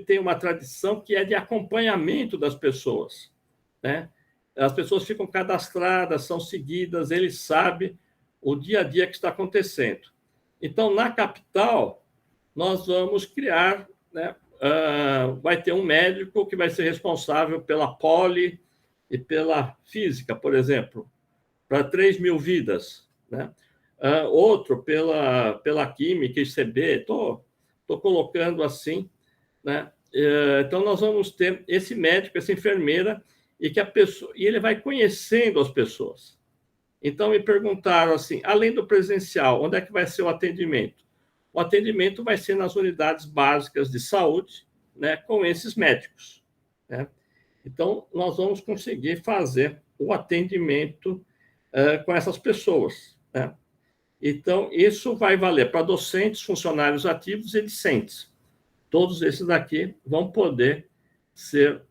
tem uma tradição que é de acompanhamento das pessoas, né? As pessoas ficam cadastradas, são seguidas, ele sabe o dia a dia que está acontecendo. Então, na capital, nós vamos criar, né, vai ter um médico que vai ser responsável pela poli e pela física, por exemplo, para 3.000 vidas, né? Outro pela química, ICB, estou colocando assim, né? Então, nós vamos ter esse médico, essa enfermeira, e ele vai conhecendo as pessoas. Então, me perguntaram assim, além do presencial, onde é que vai ser o atendimento? O atendimento vai ser nas unidades básicas de saúde, né, com esses médicos, né? Então, nós vamos conseguir fazer o atendimento com essas pessoas, né? Então, isso vai valer para docentes, funcionários ativos e discentes. Todos esses daqui vão poder ser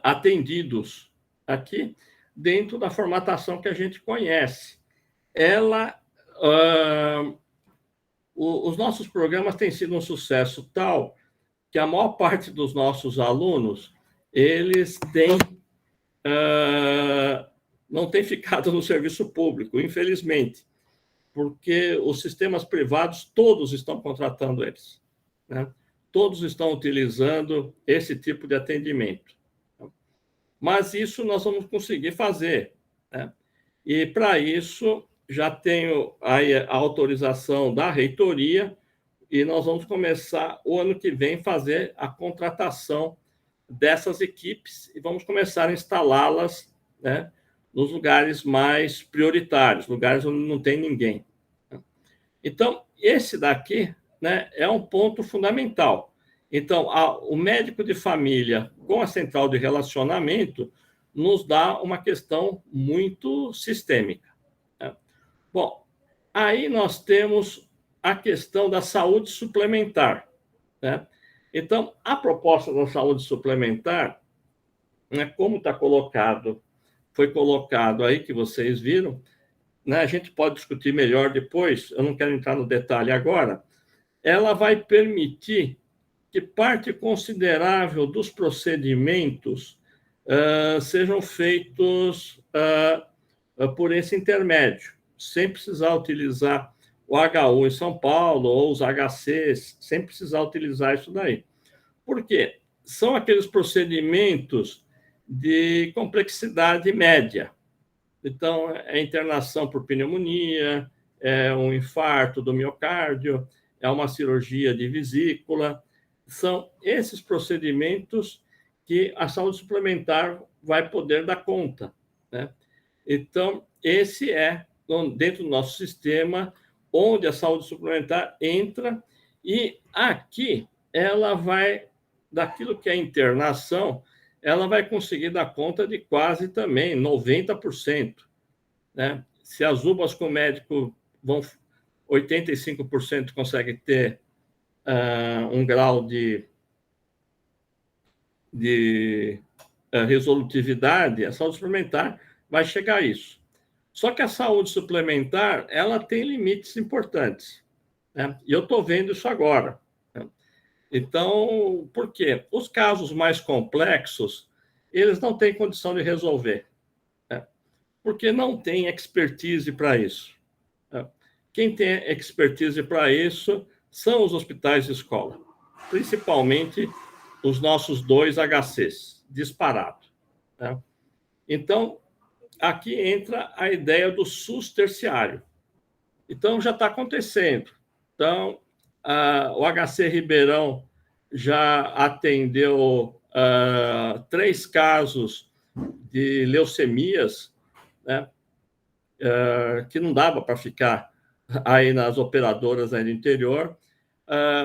atendidos aqui dentro da formatação que a gente conhece. Os nossos programas têm sido um sucesso tal que a maior parte dos nossos alunos, eles não têm ficado no serviço público, infelizmente, porque os sistemas privados, todos estão contratando eles, né? Todos estão utilizando esse tipo de atendimento. Mas isso nós vamos conseguir fazer, né? E, para isso, já tenho aí a autorização da reitoria e nós vamos começar, o ano que vem, fazer a contratação dessas equipes e vamos começar a instalá-las, né, nos lugares mais prioritários, lugares onde não tem ninguém. Então, esse daqui, né, é um ponto fundamental. Então, o médico de família com a central de relacionamento nos dá uma questão muito sistêmica, né? Bom, aí nós temos a questão da saúde suplementar, né? Então, a proposta da saúde suplementar, né, como está colocado, foi colocado aí, que vocês viram, né, a gente pode discutir melhor depois, eu não quero entrar no detalhe agora, ela vai permitir que parte considerável dos procedimentos sejam feitos por esse intermédio, sem precisar utilizar o HU em São Paulo ou os HCs, sem precisar utilizar isso daí. Por quê? São aqueles procedimentos de complexidade média. Então, é internação por pneumonia, é um infarto do miocárdio, é uma cirurgia de vesícula. São esses procedimentos que a saúde suplementar vai poder dar conta, né? Então, esse é, dentro do nosso sistema, onde a saúde suplementar entra, e aqui ela vai, daquilo que é internação, ela vai conseguir dar conta de quase também 90%, né? Se as UBAs com médico vão, 85% consegue ter um grau de resolutividade, a saúde suplementar vai chegar a isso. Só que a saúde suplementar, ela tem limites importantes, né? E eu estou vendo isso agora, né? Então, por quê? Os casos mais complexos, eles não têm condição de resolver, né? Porque não tem expertise para isso, né? Quem tem expertise para isso são os hospitais de escola, principalmente os nossos 2 HCs, disparado, né? Então, aqui entra a ideia do SUS terciário. Então, já está acontecendo. Então, o HC Ribeirão já atendeu 3 casos de leucemias, né, que não dava para ficar aí nas operadoras aí do interior.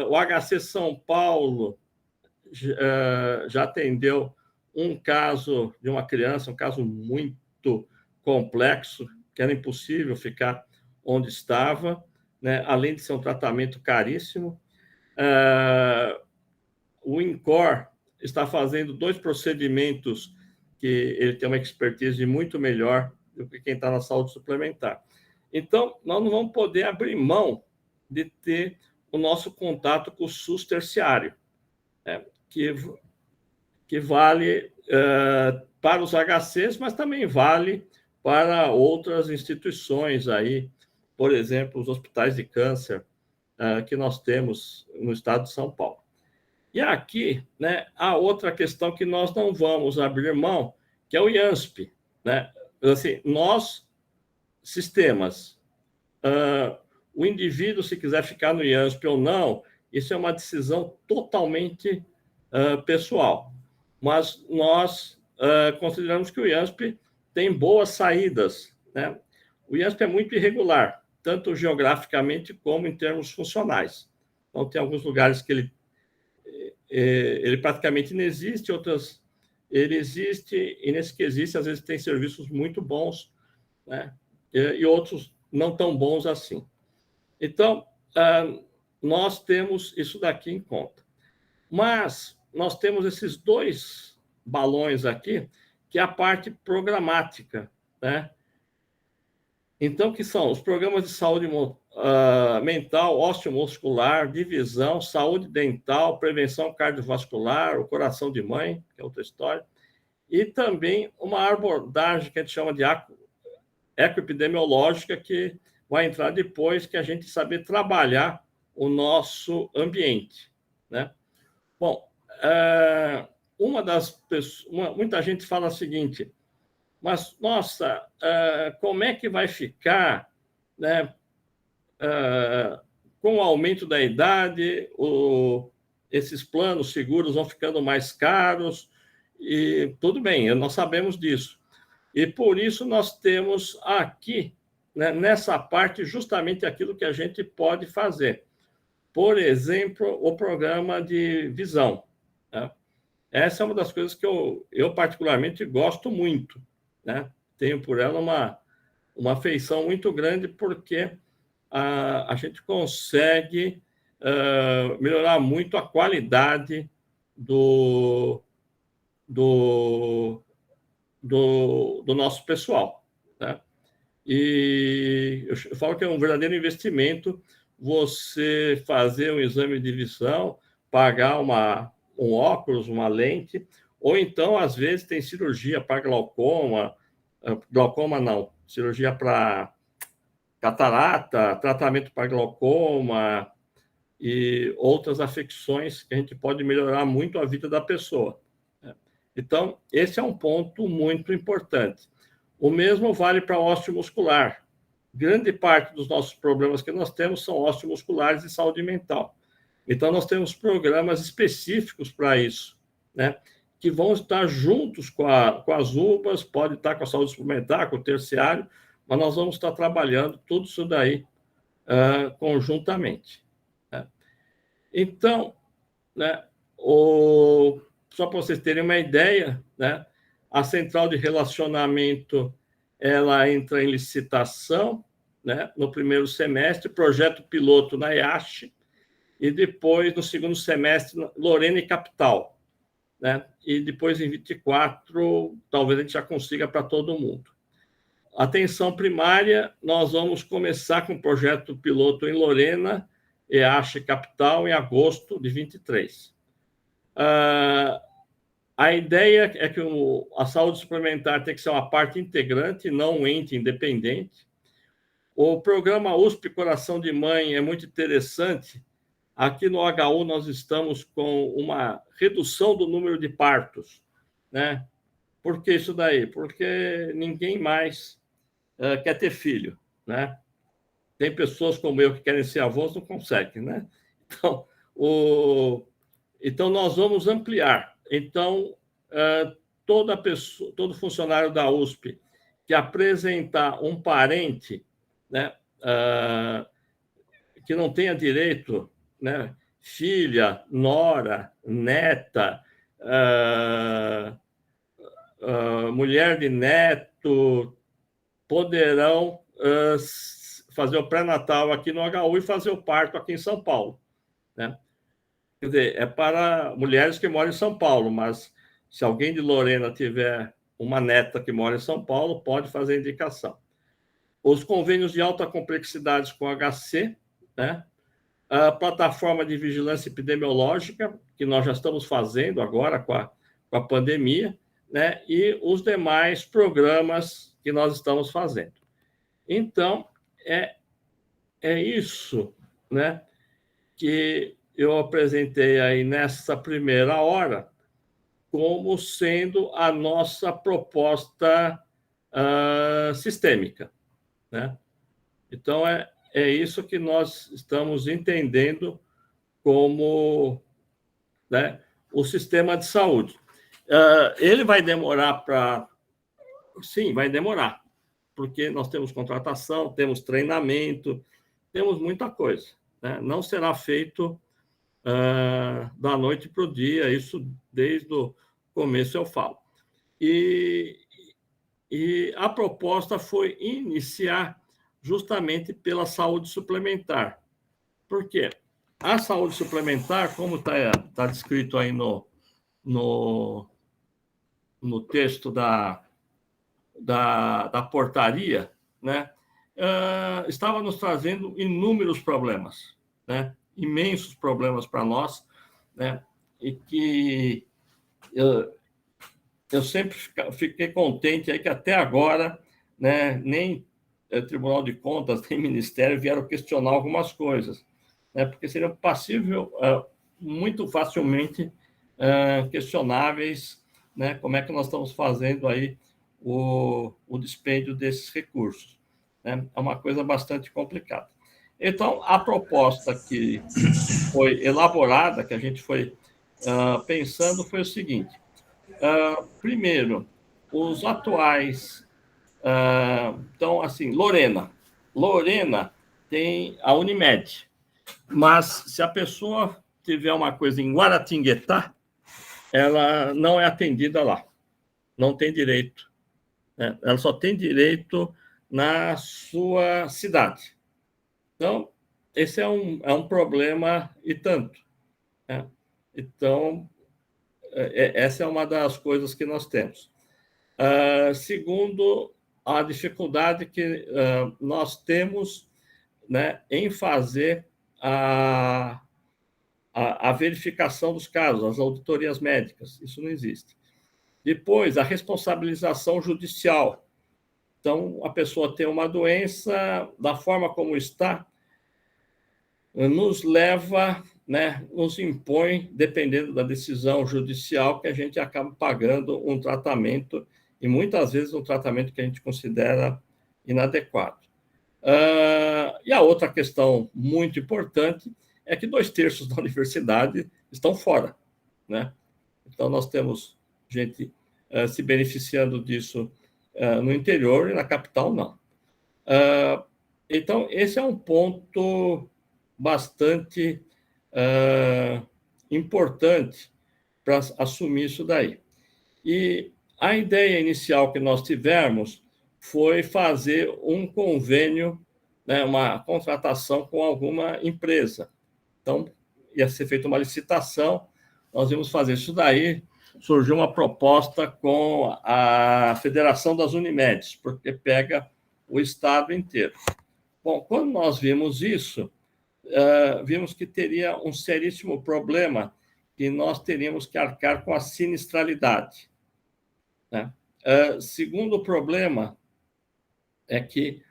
O HC São Paulo já atendeu um caso de uma criança, um caso muito complexo, que era impossível ficar onde estava, né? Além de ser um tratamento caríssimo. O INCOR está fazendo 2 procedimentos que ele tem uma expertise muito melhor do que quem está na saúde suplementar. Então, nós não vamos poder abrir mão de ter o nosso contato com o SUS terciário, né? Que vale para os HCs, mas também vale para outras instituições aí, por exemplo, os hospitais de câncer que nós temos no estado de São Paulo. E aqui, né, há outra questão que nós não vamos abrir mão, que é o IANSP, né? Assim, nós, sistemas, o indivíduo, se quiser ficar no IANSP ou não, isso é uma decisão totalmente pessoal. Mas nós consideramos que o IANSP tem boas saídas, né? O IANSP é muito irregular, tanto geograficamente como em termos funcionais. Então, tem alguns lugares que ele praticamente não existe, outras ele existe, e nesse que existe, às vezes tem serviços muito bons, né? E outros não tão bons assim. Então, nós temos isso daqui em conta. Mas nós temos esses 2 balões aqui, que é a parte programática, né? Então, que são os programas de saúde mental, osteomuscular, de visão, saúde dental, prevenção cardiovascular, o coração de mãe, que é outra história, e também uma abordagem que a gente chama de ecoepidemiológica, que vai entrar depois que a gente saber trabalhar o nosso ambiente, né? Bom, muita gente fala o seguinte, mas, nossa, como é que vai ficar, né, com o aumento da idade, esses planos seguros vão ficando mais caros, e tudo bem, nós sabemos disso. E por isso nós temos aqui, né, nessa parte, justamente aquilo que a gente pode fazer. Por exemplo, o programa de visão, né? Essa é uma das coisas que eu particularmente gosto muito, né? Tenho por ela uma afeição muito grande, porque a gente consegue melhorar muito a qualidade do nosso pessoal, né? E eu falo que é um verdadeiro investimento você fazer um exame de visão, pagar um óculos, uma lente, ou então, às vezes, tem cirurgia para glaucoma não, cirurgia para catarata, tratamento para glaucoma e outras afecções que a gente pode melhorar muito a vida da pessoa. Então, esse é um ponto muito importante. O mesmo vale para osteomuscular. Grande parte dos nossos problemas que nós temos são osteomusculares e saúde mental. Então, nós temos programas específicos para isso, né? Que vão estar juntos com as UPAs, pode estar com a saúde suplementar, com o terciário, mas nós vamos estar trabalhando tudo isso daí conjuntamente, né? Então, né, só para vocês terem uma ideia, né, a central de relacionamento ela entra em licitação, né, no primeiro semestre, projeto piloto na IASH, e depois, no segundo semestre, Lorena e Capital, né? E depois, em 24, talvez a gente já consiga para todo mundo. Atenção primária, nós vamos começar com o projeto piloto em Lorena, IASH e Capital, em agosto de 23. A ideia é que a saúde suplementar tem que ser uma parte integrante, não um ente independente. O programa USP Coração de Mãe é muito interessante. Aqui no HU nós estamos com uma redução do número de partos, né? Por que isso daí? Porque ninguém mais quer ter filho, né? Tem pessoas como eu que querem ser avós, não conseguem, né? Então, nós vamos ampliar Então, todo funcionário da USP que apresentar um parente, né, que não tenha direito, né, filha, nora, neta, mulher de neto, poderão fazer o pré-natal aqui no HU e fazer o parto aqui em São Paulo, né? Quer dizer, é para mulheres que moram em São Paulo, mas se alguém de Lorena tiver uma neta que mora em São Paulo, pode fazer indicação. Os convênios de alta complexidade com HC, né? A plataforma de vigilância epidemiológica, que nós já estamos fazendo agora com a pandemia, né? E os demais programas que nós estamos fazendo. Então, é isso, né, que eu apresentei aí nessa primeira hora como sendo a nossa proposta sistêmica, né? Então, é isso que nós estamos entendendo como, né, o sistema de saúde. Ele vai demorar para... Sim, vai demorar, porque nós temos contratação, temos treinamento, temos muita coisa, né? Não será feito da noite para o dia, isso desde o começo eu falo. E a proposta foi iniciar justamente pela saúde suplementar. Por quê? A saúde suplementar, como tá descrito aí no texto da portaria, né, estava nos trazendo inúmeros problemas, né, imensos problemas para nós, né, e que eu sempre fiquei contente aí que até agora, né, nem Tribunal de Contas, nem Ministério vieram questionar algumas coisas, né, porque seriam passível muito facilmente questionáveis, né, como é que nós estamos fazendo aí o dispêndio desses recursos, né? É uma coisa bastante complicada. Então, a proposta que foi elaborada, que a gente foi pensando, foi o seguinte: primeiro, os atuais... então, assim, Lorena tem a Unimed, mas se a pessoa tiver uma coisa em Guaratinguetá, ela não é atendida lá, não tem direito. Ela só tem direito na sua cidade. Então, esse é um problema e tanto, né? Então, essa é uma das coisas que nós temos. Segundo, a dificuldade que nós temos, né, em fazer a verificação dos casos, as auditorias médicas. Isso não existe. Depois, a responsabilização judicial. Então, a pessoa tem uma doença, da forma como está, nos leva, né, nos impõe, dependendo da decisão judicial, que a gente acaba pagando um tratamento, e muitas vezes um tratamento que a gente considera inadequado. E a outra questão muito importante é que 2/3 da universidade estão fora, né? Então, nós temos gente se beneficiando disso no interior e na capital, não. Então, esse é um ponto bastante importante para assumir isso daí. E a ideia inicial que nós tivemos foi fazer um convênio, né, uma contratação com alguma empresa. Então, ia ser feita uma licitação, nós íamos fazer isso daí. Surgiu uma proposta com a Federação das Unimedes, porque pega o estado inteiro. Bom, quando nós vimos isso, vimos que teria um seríssimo problema, que nós teríamos que arcar com a sinistralidade, né? Segundo problema é que,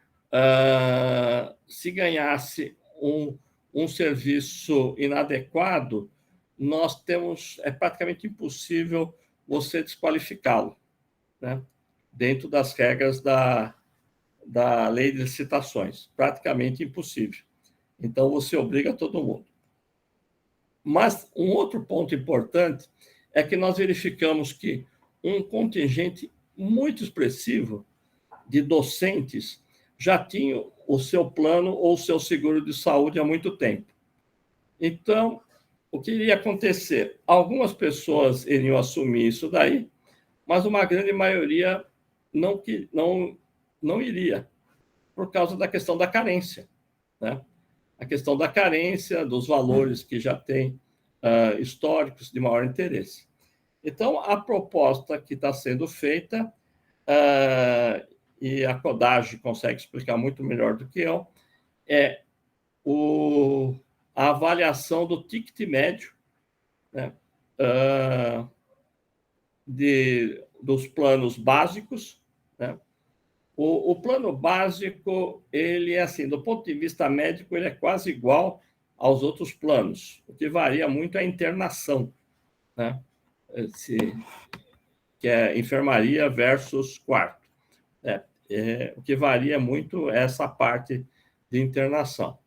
se ganhasse um serviço inadequado, nós temos, é praticamente impossível você desqualificá-lo, né, dentro das regras da lei de licitações, praticamente impossível. Então, você obriga todo mundo. Mas um outro ponto importante é que nós verificamos que um contingente muito expressivo de docentes já tinham o seu plano ou o seu seguro de saúde há muito tempo. Então, o que iria acontecer? Algumas pessoas iriam assumir isso daí, mas uma grande maioria não iria, por causa da questão da carência, né? A questão da carência, dos valores que já tem históricos de maior interesse. Então, a proposta que está sendo feita, e a CODAGE consegue explicar muito melhor do que eu, é a avaliação do ticket médio, né, dos planos básicos, né? O plano básico, ele é assim, do ponto de vista médico, ele é quase igual aos outros planos. O que varia muito é a internação, né? Que é enfermaria versus quarto. O que varia muito é essa parte de internação.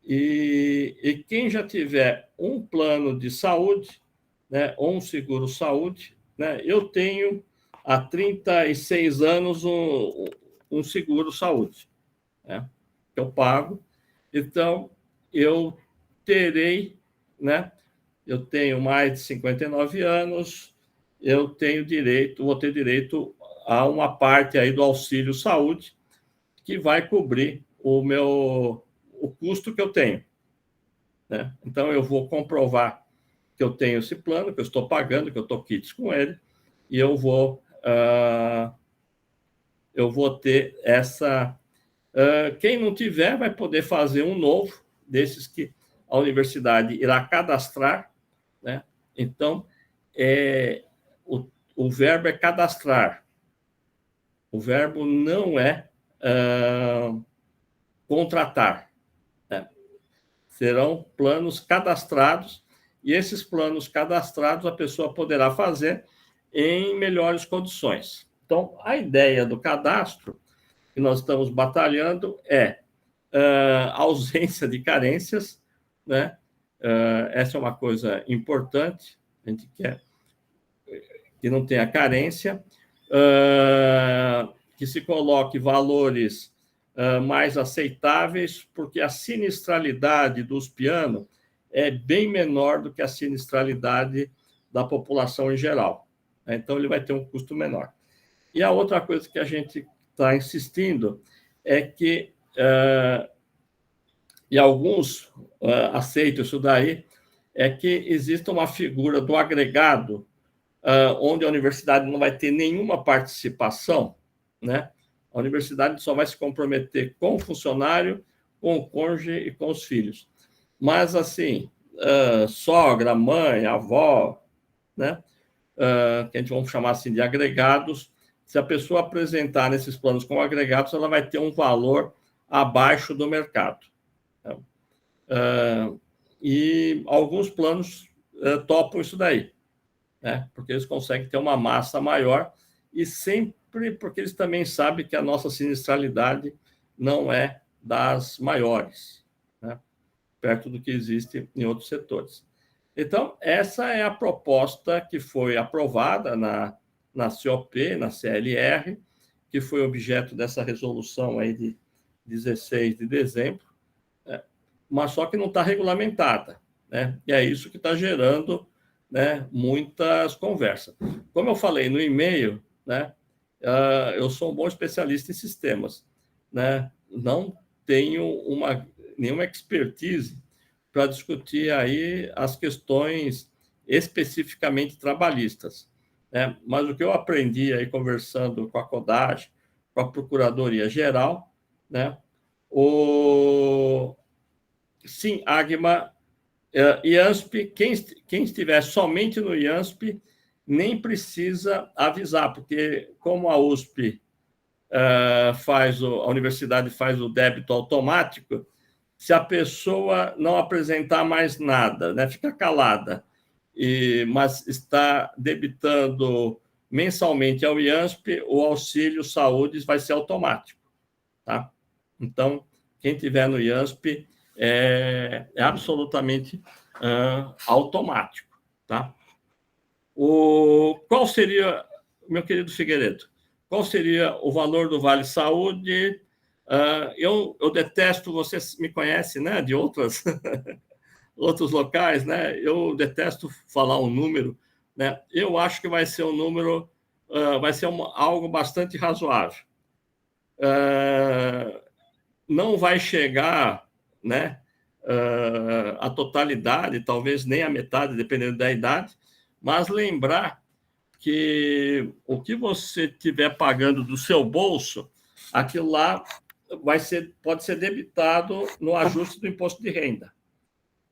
E quem já tiver um plano de saúde, né, ou um seguro-saúde, né, eu tenho há 36 anos um seguro-saúde, né, que eu pago. Então, eu terei, né, eu tenho mais de 59 anos, eu vou ter direito a uma parte aí do auxílio saúde que vai cobrir o custo que eu tenho, né? Então, eu vou comprovar que eu tenho esse plano, que eu estou pagando, que eu estou quites com ele, e eu vou ter essa... quem não tiver vai poder fazer um novo, desses que a universidade irá cadastrar, né? Então, o verbo é cadastrar. O verbo não é contratar, né? Serão planos cadastrados, e esses planos cadastrados a pessoa poderá fazer em melhores condições. Então, a ideia do cadastro que nós estamos batalhando é a ausência de carências, né? Essa é uma coisa importante, a gente quer que não tenha carência, que se coloque valores mais aceitáveis, porque a sinistralidade dos pianos é bem menor do que a sinistralidade da população em geral. Então, ele vai ter um custo menor. E a outra coisa que a gente está insistindo é que, e alguns aceitam isso daí, é que exista uma figura do agregado, onde a universidade não vai ter nenhuma participação, né? A universidade só vai se comprometer com o funcionário, com o cônjuge e com os filhos. Mas, assim, sogra, mãe, avó, né? Que a gente vamos chamar assim de agregados, se a pessoa apresentar nesses planos como agregados, ela vai ter um valor abaixo do mercado. E alguns planos topam isso daí, né? Porque eles conseguem ter uma massa maior, e sempre porque eles também sabem que a nossa sinistralidade não é das maiores, né? Perto do que existe em outros setores. Então, essa é a proposta que foi aprovada na COP, na CLR, que foi objeto dessa resolução aí de 16 de dezembro, né? Mas só que não está regulamentada, né? E é isso que está gerando, né, muitas conversas. Como eu falei no e-mail, né, eu sou um bom especialista em sistemas, né? Não tenho nenhuma expertise para discutir aí as questões especificamente trabalhistas, né? Mas o que eu aprendi aí conversando com a CODAGE, com a Procuradoria Geral, né? Sim, AGMA, IANSP, quem estiver somente no IANSP, nem precisa avisar, porque como a USP a universidade faz o débito automático, se a pessoa não apresentar mais nada, né, fica calada, mas está debitando mensalmente ao IANSP, o auxílio saúde vai ser automático, tá? Então, quem tiver no IANSP é absolutamente automático, tá? Qual seria, meu querido Figueiredo, qual seria o valor do Vale Saúde? Eu detesto, você me conhece, né, de outros locais, né? Eu detesto falar um número, né? Eu acho que vai ser um número, vai ser algo bastante razoável. Não vai chegar, né, a totalidade, talvez nem a metade, dependendo da idade, mas lembrar que o que você estiver pagando do seu bolso, aquilo lá pode ser debitado no ajuste do imposto de renda.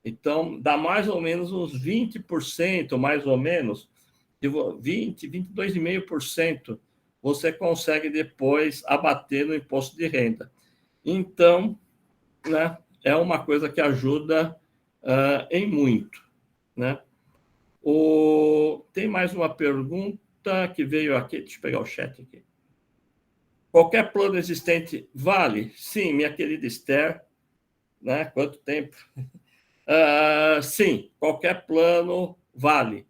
Então, dá mais ou menos uns 20%, mais ou menos, 22,5%, você consegue depois abater no imposto de renda. Então, né, é uma coisa que ajuda em muito, né? Tem mais uma pergunta que veio aqui, deixa eu pegar o chat aqui. Qualquer plano existente vale? Sim, minha querida Esther, né? Quanto tempo? Sim, qualquer plano vale,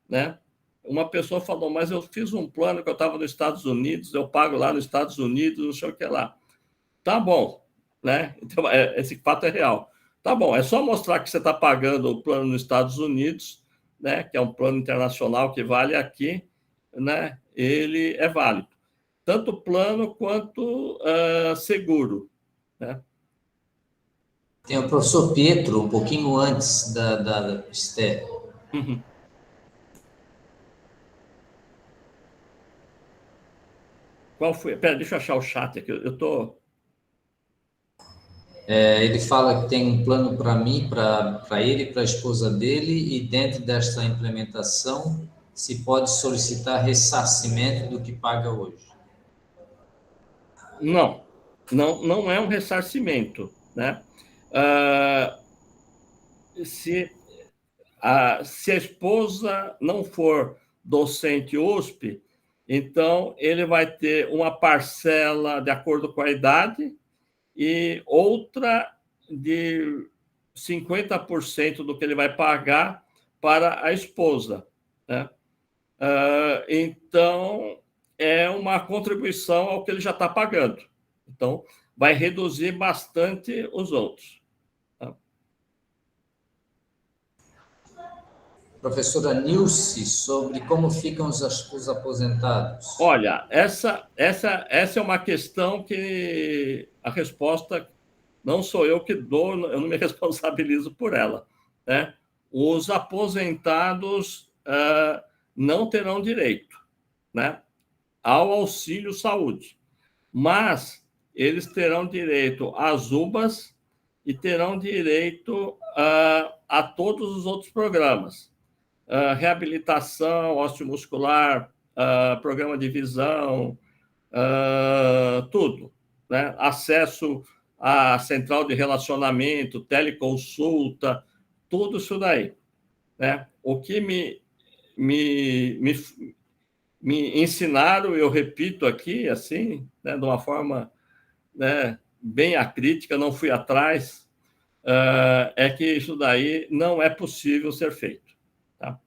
né? Uma pessoa falou, mas eu fiz um plano que eu estava nos Estados Unidos, eu pago lá nos Estados Unidos, não sei o que lá. Tá bom, né? Então, esse fato é real. Tá bom, é só mostrar que você está pagando o plano nos Estados Unidos, né? Que é um plano internacional que vale aqui, né? Ele é válido. Tanto plano quanto seguro, né? Tem o professor Pietro, um pouquinho antes da Esther. Uhum. Qual foi? Pera, deixa eu achar o chat aqui. Eu tô... Ele fala que tem um plano para mim, para ele, para a esposa dele, e dentro desta implementação se pode solicitar ressarcimento do que paga hoje. Não é um ressarcimento, né? Se a esposa não for docente USP, então ele vai ter uma parcela de acordo com a idade e outra de 50% do que ele vai pagar para a esposa, né? Então, é uma contribuição ao que ele já está pagando. Então, vai reduzir bastante os outros. Tá? Professora Nilce, sobre como ficam os aposentados. Olha, essa é uma questão que a resposta não sou eu que dou, eu não me responsabilizo por ela, né? Os aposentados não terão direito, né, ao auxílio saúde, mas eles terão direito às UBAs e terão direito a todos os outros programas. Reabilitação, osteomuscular, programa de visão, tudo, né? Acesso à central de relacionamento, teleconsulta, tudo isso daí, né? O que me ensinaram, eu repito aqui, assim, né, de uma forma, né, bem acrítica, não fui atrás, é que isso daí não é possível ser feito, tá?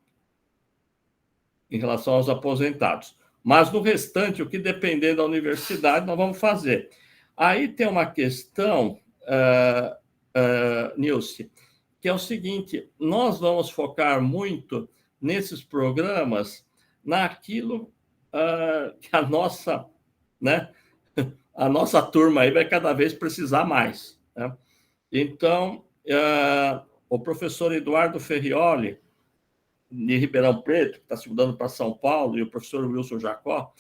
Em relação aos aposentados. Mas no restante, o que depender da universidade, nós vamos fazer. Aí tem uma questão, Nilce, que é o seguinte: nós vamos focar muito nesses programas naquilo que a nossa, né, a nossa turma aí vai cada vez precisar mais, né? Então, o professor Eduardo Ferrioli, de Ribeirão Preto, que está se mudando para São Paulo, e o professor Wilson Jacó,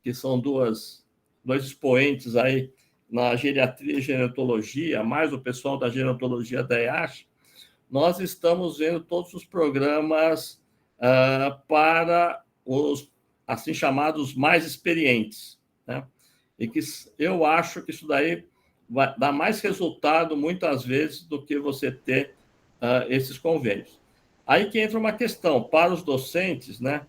que são dois expoentes aí na geriatria e gerontologia, mais o pessoal da gerontologia da EASH, nós estamos vendo todos os programas para os assim chamados mais experientes, né? E que eu acho que isso daí vai dar mais resultado, muitas vezes, do que você ter esses convênios. Aí que entra uma questão para os docentes, né?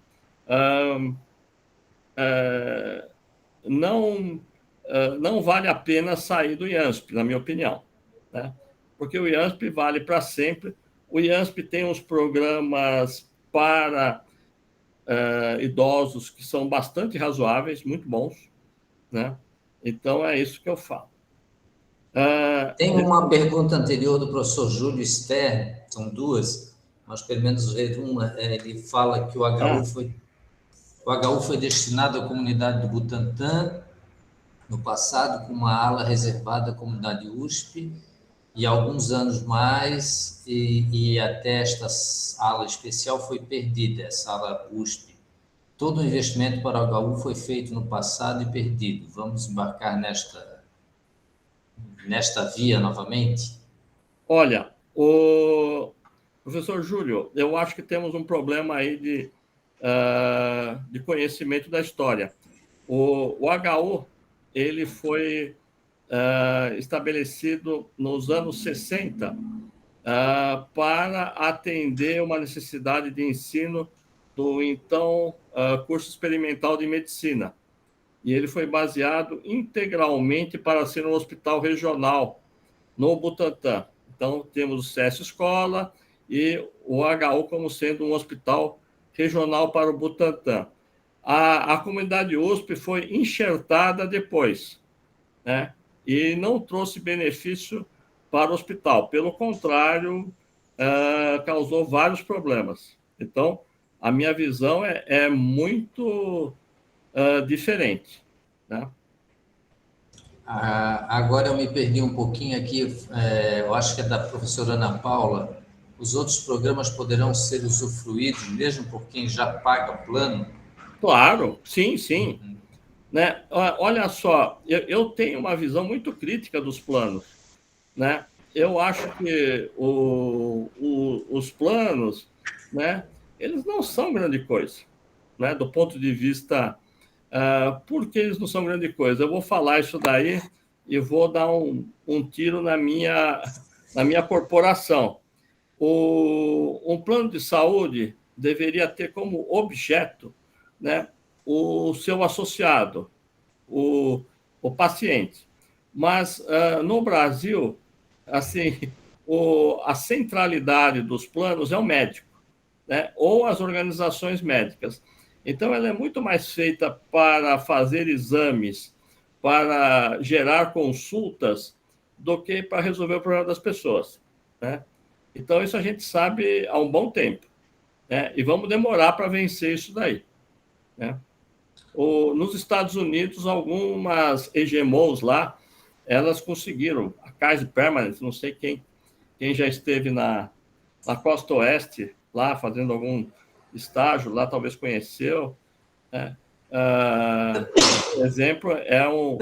Não vale a pena sair do IANSP, na minha opinião, né? Porque o IANSP vale para sempre. O IANSP tem uns programas para idosos que são bastante razoáveis, muito bons, né? Então, é isso que eu falo. Tem uma pergunta anterior do professor Júlio Stern, são duas, mas pelo menos ver uma. Ele fala que o HU foi destinado à comunidade do Butantã no passado, com uma ala reservada à comunidade USP, e alguns anos mais, e até esta ala especial foi perdida, essa ala USP. Todo o investimento para o HU foi feito no passado e perdido. Vamos embarcar nesta via novamente? Olha, o professor Júlio, eu acho que temos um problema aí de conhecimento da história. O HU ele foi estabelecido nos anos 60 para atender uma necessidade de ensino do então curso experimental de medicina. E ele foi baseado integralmente para ser um hospital regional no Butantã. Então, temos o SESC Escola e o HU como sendo um hospital regional para o Butantã. A comunidade USP foi enxertada depois, né? E não trouxe benefício para o hospital. Pelo contrário, causou vários problemas. Então, a minha visão é muito diferente, né? Agora eu me perdi um pouquinho aqui, eu acho que é da professora Ana Paula. Os outros programas poderão ser usufruídos mesmo por quem já paga plano? Claro, sim, sim. Né? Olha só, eu tenho uma visão muito crítica dos planos, né? Eu acho que os planos, né, eles não são grande coisa, né? Do ponto de vista... por que eles não são grande coisa? Eu vou falar isso daí e vou dar um tiro na minha corporação. Um plano de saúde deveria ter como objeto, né, o seu associado, o paciente. Mas, no Brasil, assim, a centralidade dos planos é o médico, né, ou as organizações médicas. Então, ela é muito mais feita para fazer exames, para gerar consultas, do que para resolver o problema das pessoas, né? Então, isso a gente sabe há um bom tempo, né? E vamos demorar para vencer isso daí, né? Nos Estados Unidos, algumas hegemons lá, elas conseguiram, a Kaiser Permanente, não sei quem já esteve na costa oeste, lá fazendo algum estágio, lá talvez conheceu, né? Exemplo é um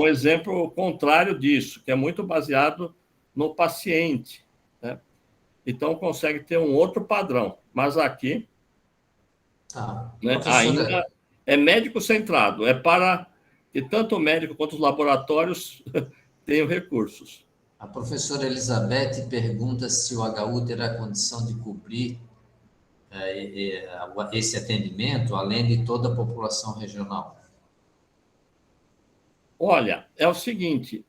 exemplo contrário disso, que é muito baseado no paciente, né? Então consegue ter um outro padrão, mas aqui, né, ainda é médico centrado, é para que tanto o médico quanto os laboratórios tenham recursos. A professora Elizabeth pergunta se o HU terá condição de cobrir esse atendimento, além de toda a população regional. Olha, é o seguinte,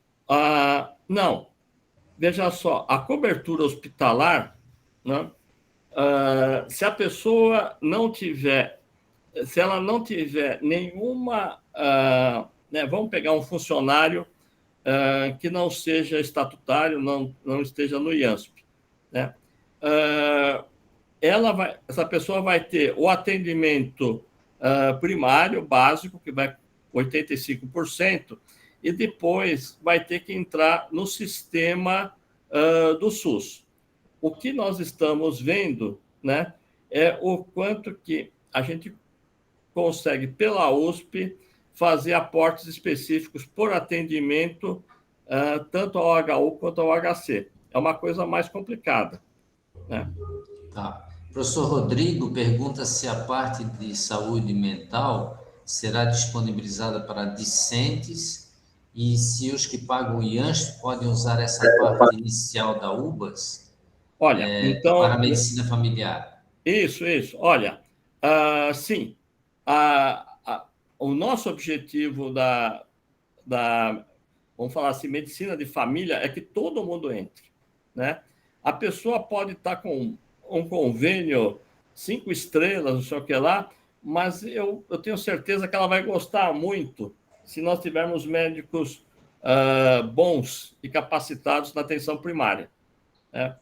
não, veja só, a cobertura hospitalar, né, se a pessoa não tiver, se ela não tiver nenhuma, né, vamos pegar um funcionário que não seja estatutário, não esteja no IANSP, né? Essa pessoa vai ter o atendimento primário, básico, que vai 85%, e depois vai ter que entrar no sistema do SUS. O que nós estamos vendo, né, é o quanto que a gente consegue, pela USP, fazer aportes específicos por atendimento, tanto ao HU quanto ao HC. É uma coisa mais complicada, né? Tá. Professor Rodrigo pergunta se a parte de saúde mental será disponibilizada para discentes e se os que pagam o IANSP podem usar essa parte inicial da UBAS então, para a medicina familiar. Isso. Olha, sim, o nosso objetivo vamos falar assim, medicina de família, é que todo mundo entre, né? A pessoa pode estar com um convênio 5 estrelas, não sei o que lá, mas eu tenho certeza que ela vai gostar muito se nós tivermos médicos bons e capacitados na atenção primária, né?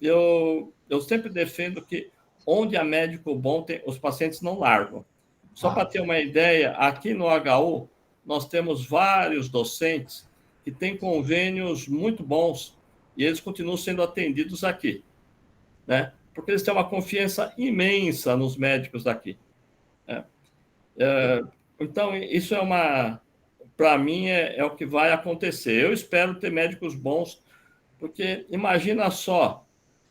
Eu sempre defendo que onde há médico bom, os pacientes não largam. Só para ter uma ideia, aqui no HU, nós temos vários docentes que têm convênios muito bons e eles continuam sendo atendidos aqui, né? Porque eles têm uma confiança imensa nos médicos daqui, né? Então, isso para mim, é o que vai acontecer. Eu espero ter médicos bons, porque imagina só,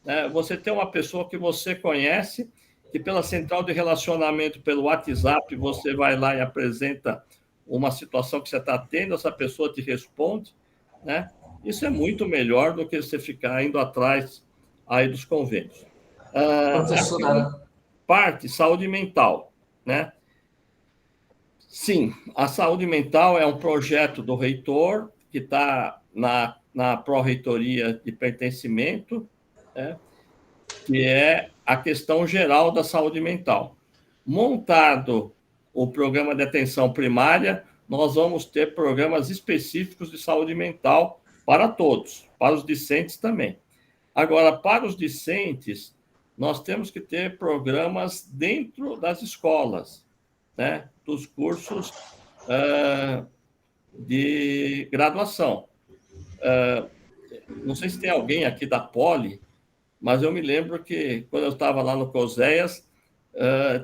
né, você ter uma pessoa que você conhece, que pela central de relacionamento, pelo WhatsApp, você vai lá e apresenta uma situação que você está tendo, essa pessoa te responde, né? Isso é muito melhor do que você ficar indo atrás aí dos convênios. Professora... Parte, saúde mental, né? Sim, a saúde mental é um projeto do reitor que está na pró-reitoria de pertencimento, né? Que é a questão geral da saúde mental. Montado o programa de atenção primária, nós vamos ter programas específicos de saúde mental para todos, para os discentes também. Agora, para os discentes, nós temos que ter programas dentro das escolas, né? Dos cursos de graduação. Não sei se tem alguém aqui da Poli, mas eu me lembro que, quando eu estava lá no COSEAS,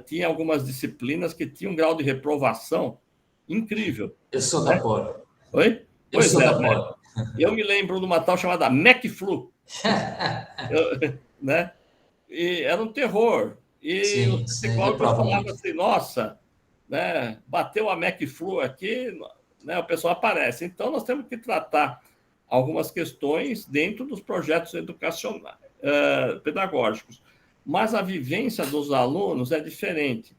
tinha algumas disciplinas que tinham um grau de reprovação incrível. Eu sou da Poli. Oi? Eu sou da Poli. Eu me lembro de uma tal chamada MEC-Flu, né? E era um terror. E o psicólogo falava assim, nossa, né, bateu a MEC-Flu aqui, né, o pessoal aparece. Então, nós temos que tratar algumas questões dentro dos projetos educacionais, pedagógicos. Mas a vivência dos alunos é diferente.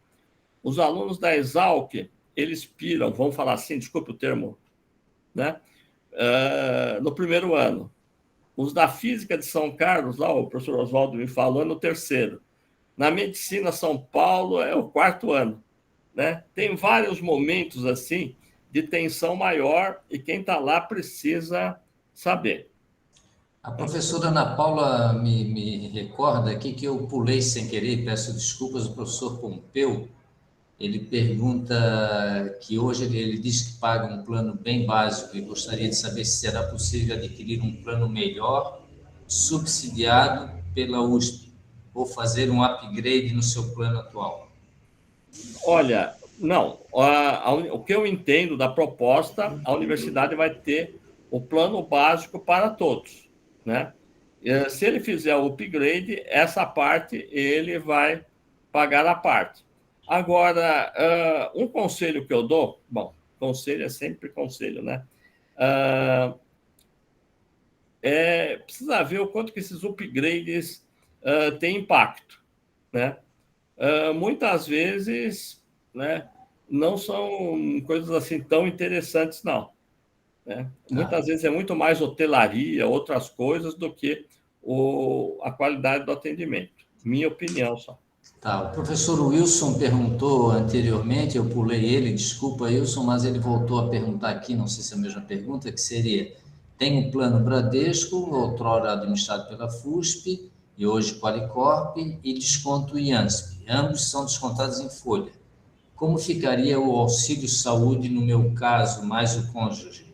Os alunos da Exalc, eles piram, vamos falar assim, desculpe o termo, né, no primeiro ano. Os da Física de São Carlos, lá o professor Oswaldo me falou, é no terceiro. Na Medicina São Paulo é o quarto ano, né? Tem vários momentos assim de tensão maior e quem está lá precisa saber. A professora Ana Paula me recorda aqui que eu pulei sem querer, peço desculpas, o professor Pompeu, ele pergunta que hoje ele diz que paga um plano bem básico e gostaria de saber se será possível adquirir um plano melhor, subsidiado pela USP, ou fazer um upgrade no seu plano atual. Olha, não. O que eu entendo da proposta, a universidade vai ter o plano básico para todos, né? Se ele fizer o upgrade, essa parte ele vai pagar a parte. Agora, um conselho que eu dou, bom, conselho é sempre conselho, né? Precisa ver o quanto que esses upgrades têm impacto, né? Muitas vezes, né, não são coisas assim tão interessantes, não, né? Muitas vezes é muito mais hotelaria, outras coisas, do que a qualidade do atendimento. Minha opinião só. Tá, o professor Wilson perguntou anteriormente, eu pulei ele, desculpa, Wilson, mas ele voltou a perguntar aqui, não sei se é a mesma pergunta, que seria, tem um plano Bradesco, outrora administrado pela FUSP, e hoje Qualicorp, e desconto IANSP. Ambos são descontados em folha. Como ficaria o auxílio saúde no meu caso, mais o cônjuge?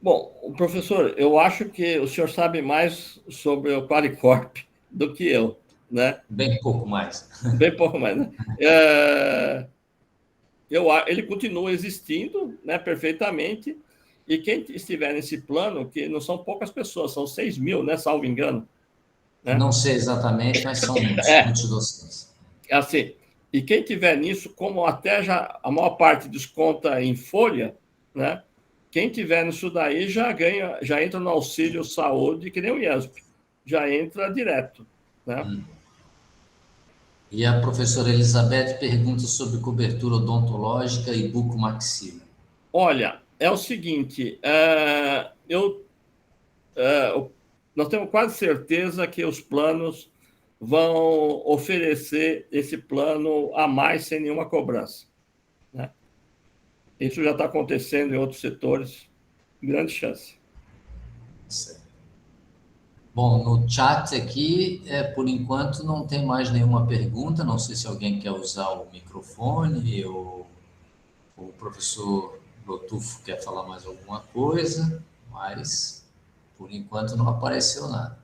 Bom, professor, eu acho que o senhor sabe mais sobre o Qualicorp do que eu, né? Bem pouco mais. Bem pouco mais, né? Ele continua existindo, né, perfeitamente, e quem estiver nesse plano, que não são poucas pessoas, são 6 mil, né, salvo engano. Né? Não sei exatamente, mas são muitos docentes. Assim, e quem tiver nisso, como até já a maior parte desconta em folha, né? Quem tiver nisso daí já ganha, já entra no auxílio saúde, que nem o IASP, já entra direto, né? E a professora Elizabeth pergunta sobre cobertura odontológica e bucomaxila. Olha, é o seguinte, nós temos quase certeza que os planos vão oferecer esse plano a mais sem nenhuma cobrança, né? Isso já está acontecendo em outros setores, grande chance. Certo. Bom, no chat aqui, por enquanto, não tem mais nenhuma pergunta. Não sei se alguém quer usar o microfone ou o professor Lotufo quer falar mais alguma coisa, mas, por enquanto, não apareceu nada.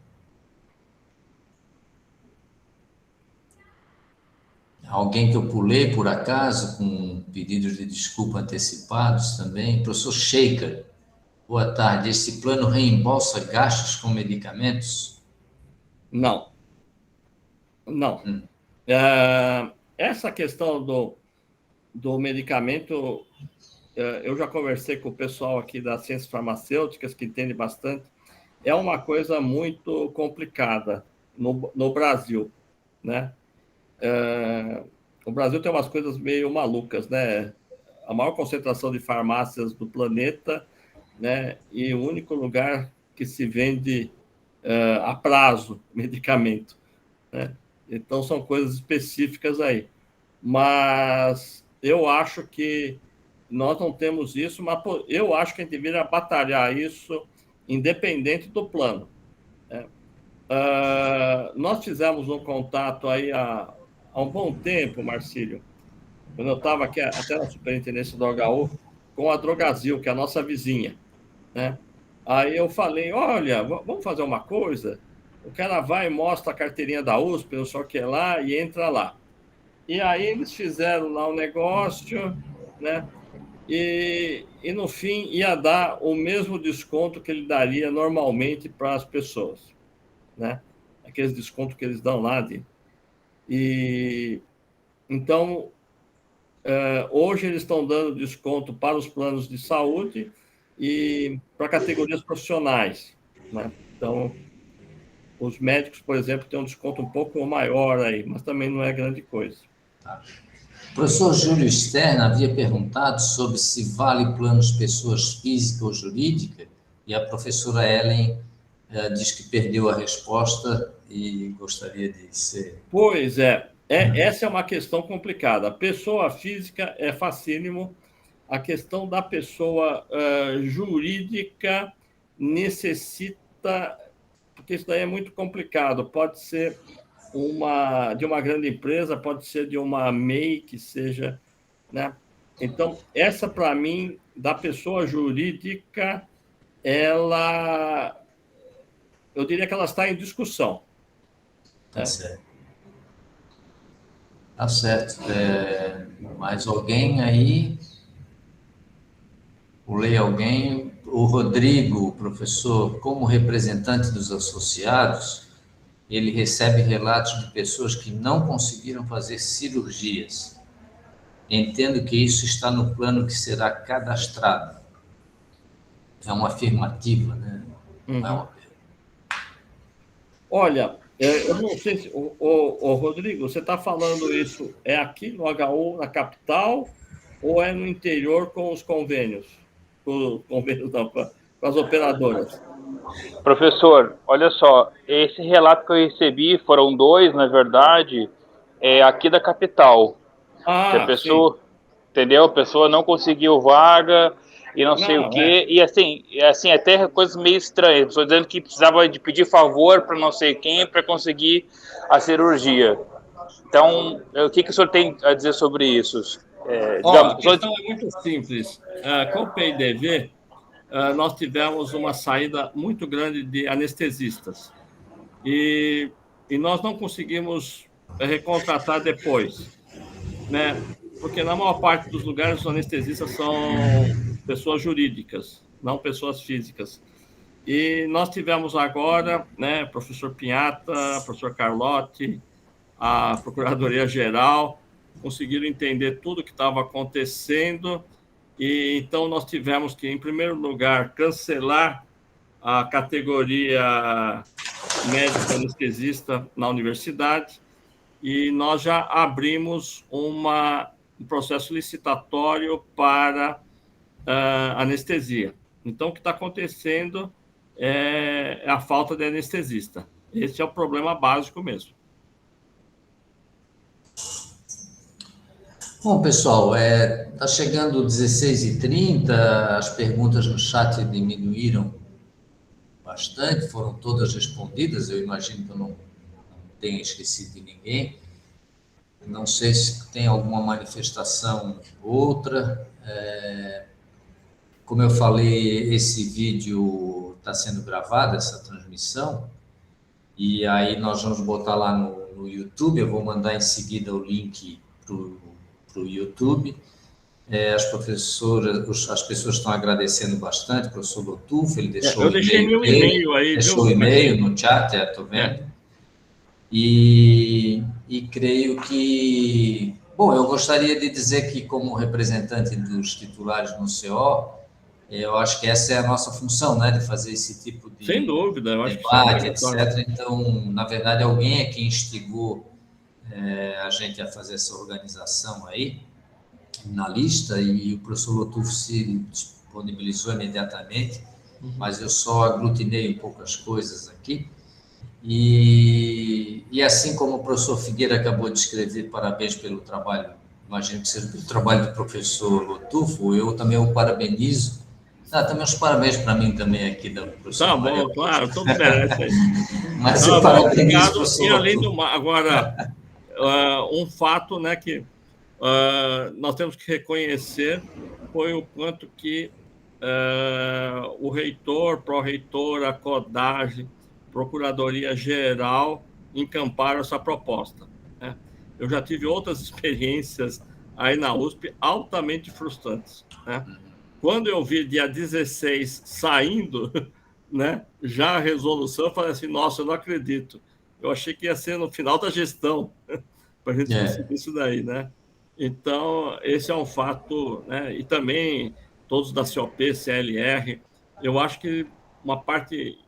Alguém que eu pulei, por acaso, com pedidos de desculpa antecipados também. Professor Shaker, boa tarde. Esse plano reembolsa gastos com medicamentos? Não. Essa questão do medicamento, eu já conversei com o pessoal aqui das ciências farmacêuticas, que entende bastante, é uma coisa muito complicada no Brasil, né? O Brasil tem umas coisas meio malucas, né? A maior concentração de farmácias do planeta, né? E o único lugar que se vende a prazo medicamento, né? Então, são coisas específicas aí. Mas eu acho que nós não temos isso, mas eu acho que a gente deveria batalhar isso independente do plano, né? Nós fizemos um contato aí há um bom tempo, Marcílio, quando eu estava aqui até na superintendência do HU, com a Drogasil, que é a nossa vizinha, né? Aí eu falei, olha, vamos fazer uma coisa, o cara vai e mostra a carteirinha da USP, não sei o que lá, e entra lá. E aí eles fizeram lá um negócio, né? E no fim ia dar o mesmo desconto que ele daria normalmente para as pessoas, né? Aqueles descontos que eles dão lá. Então, hoje eles estão dando desconto para os planos de saúde e para categorias profissionais, né? Então, os médicos, por exemplo, têm um desconto um pouco maior aí, mas também não é grande coisa. Tá. O professor Júlio Stern havia perguntado sobre se vale planos pessoas física ou jurídica, e a professora Ellen diz que perdeu a resposta e gostaria de ser... Pois essa é uma questão complicada. A pessoa física é facílimo, a questão da pessoa jurídica necessita, porque isso daí é muito complicado, pode ser de uma grande empresa, pode ser de uma MEI, que seja, né? Então, essa, para mim, da pessoa jurídica, eu diria que ela está em discussão. Tá certo. Tá certo. Mais alguém aí? Pulei alguém? O Rodrigo, professor, como representante dos associados, ele recebe relatos de pessoas que não conseguiram fazer cirurgias. Entendo que isso está no plano que será cadastrado. É uma afirmativa, né? Não é uma pergunta. Olha, eu não sei se... Rodrigo, você está falando isso aqui no HU, na capital, ou é no interior com os convênios? Com os convênios não, com as operadoras? Professor, olha só, esse relato que eu recebi, foram 2, na verdade, aqui da capital. Que a pessoa, sim. Entendeu? A pessoa não conseguiu vaga e não sei o quê. E assim, até coisas meio estranhas. A pessoa dizendo que precisava de pedir favor para não sei quem para conseguir a cirurgia. Então, o que o senhor tem a dizer sobre isso? A questão é muito simples. Com o PIDV, nós tivemos uma saída muito grande de anestesistas. E nós não conseguimos recontratar depois, né? Porque na maior parte dos lugares os anestesistas são pessoas jurídicas, não pessoas físicas. E nós tivemos agora, né, professor Pinhata, professor Carlotti, a Procuradoria-Geral, conseguiram entender tudo o que estava acontecendo, e então nós tivemos que, em primeiro lugar, cancelar a categoria médico anestesista na universidade, e nós já abrimos um processo licitatório para anestesia. Então, o que está acontecendo é a falta de anestesista. Esse é o problema básico mesmo. Bom, pessoal, está chegando 16h30, as perguntas no chat diminuíram bastante, foram todas respondidas, eu imagino que eu não tenha esquecido de ninguém. Não sei se tem alguma manifestação outra. Como eu falei, esse vídeo está sendo gravado, essa transmissão, e aí nós vamos botar lá no YouTube, eu vou mandar em seguida o link para o YouTube. As professoras, as pessoas estão agradecendo bastante, o professor Lotufo, ele deixou eu deixei meu e-mail aí, deixou o e-mail no chat, estou vendo. E creio que... Bom, eu gostaria de dizer que, como representante dos titulares no CO, eu acho que essa é a nossa função, né, de fazer esse tipo de sem dúvida, eu acho debate, que etc. Então, na verdade, alguém é quem instigou a gente a fazer essa organização aí, na lista, e o professor Lotufo se disponibilizou imediatamente, mas eu só aglutinei um pouco as coisas aqui. E assim como o professor Figueira acabou de escrever, parabéns pelo trabalho, imagino que seja pelo trabalho do professor Lotufo, eu também o parabenizo. Também os parabéns para mim também aqui da professora. Tá bom, Maria, claro, todos merecem. Mas eu parabenizo o professor e além Lotufo. Agora, um fato, né, que nós temos que reconhecer foi o quanto que o reitor, pró-reitor, a CODAGE, Procuradoria-Geral encamparam essa proposta, né? Eu já tive outras experiências aí na USP altamente frustrantes, né? Quando eu vi dia 16 saindo, né, já a resolução, eu falei assim, nossa, eu não acredito. Eu achei que ia ser no final da gestão para a gente conseguir isso daí, né? Então, esse é um fato, né? E também todos da COP, CLR, eu acho que uma parte,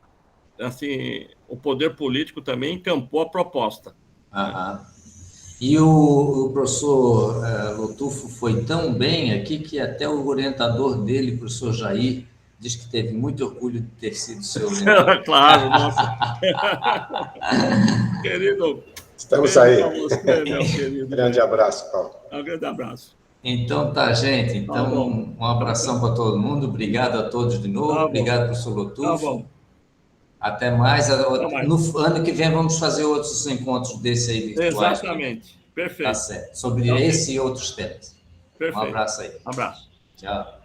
assim, o poder político também encampou a proposta. E o professor Lotufo foi tão bem aqui que até o orientador dele, o professor Jair, diz que teve muito orgulho de ter sido seu orientador. Claro, nossa. Querido, estamos aí. Você, meu querido. Grande abraço, Paulo. Um grande abraço. Então, gente. Então, um abração para todo mundo. Obrigado a todos de novo. Obrigado, professor Lotufo. Até mais. No ano que vem vamos fazer outros encontros desse aí virtuais. Exatamente. Perfeito. Tá certo. Sobre esse e outros temas. Perfeito. Um abraço aí. Abraço. Tchau.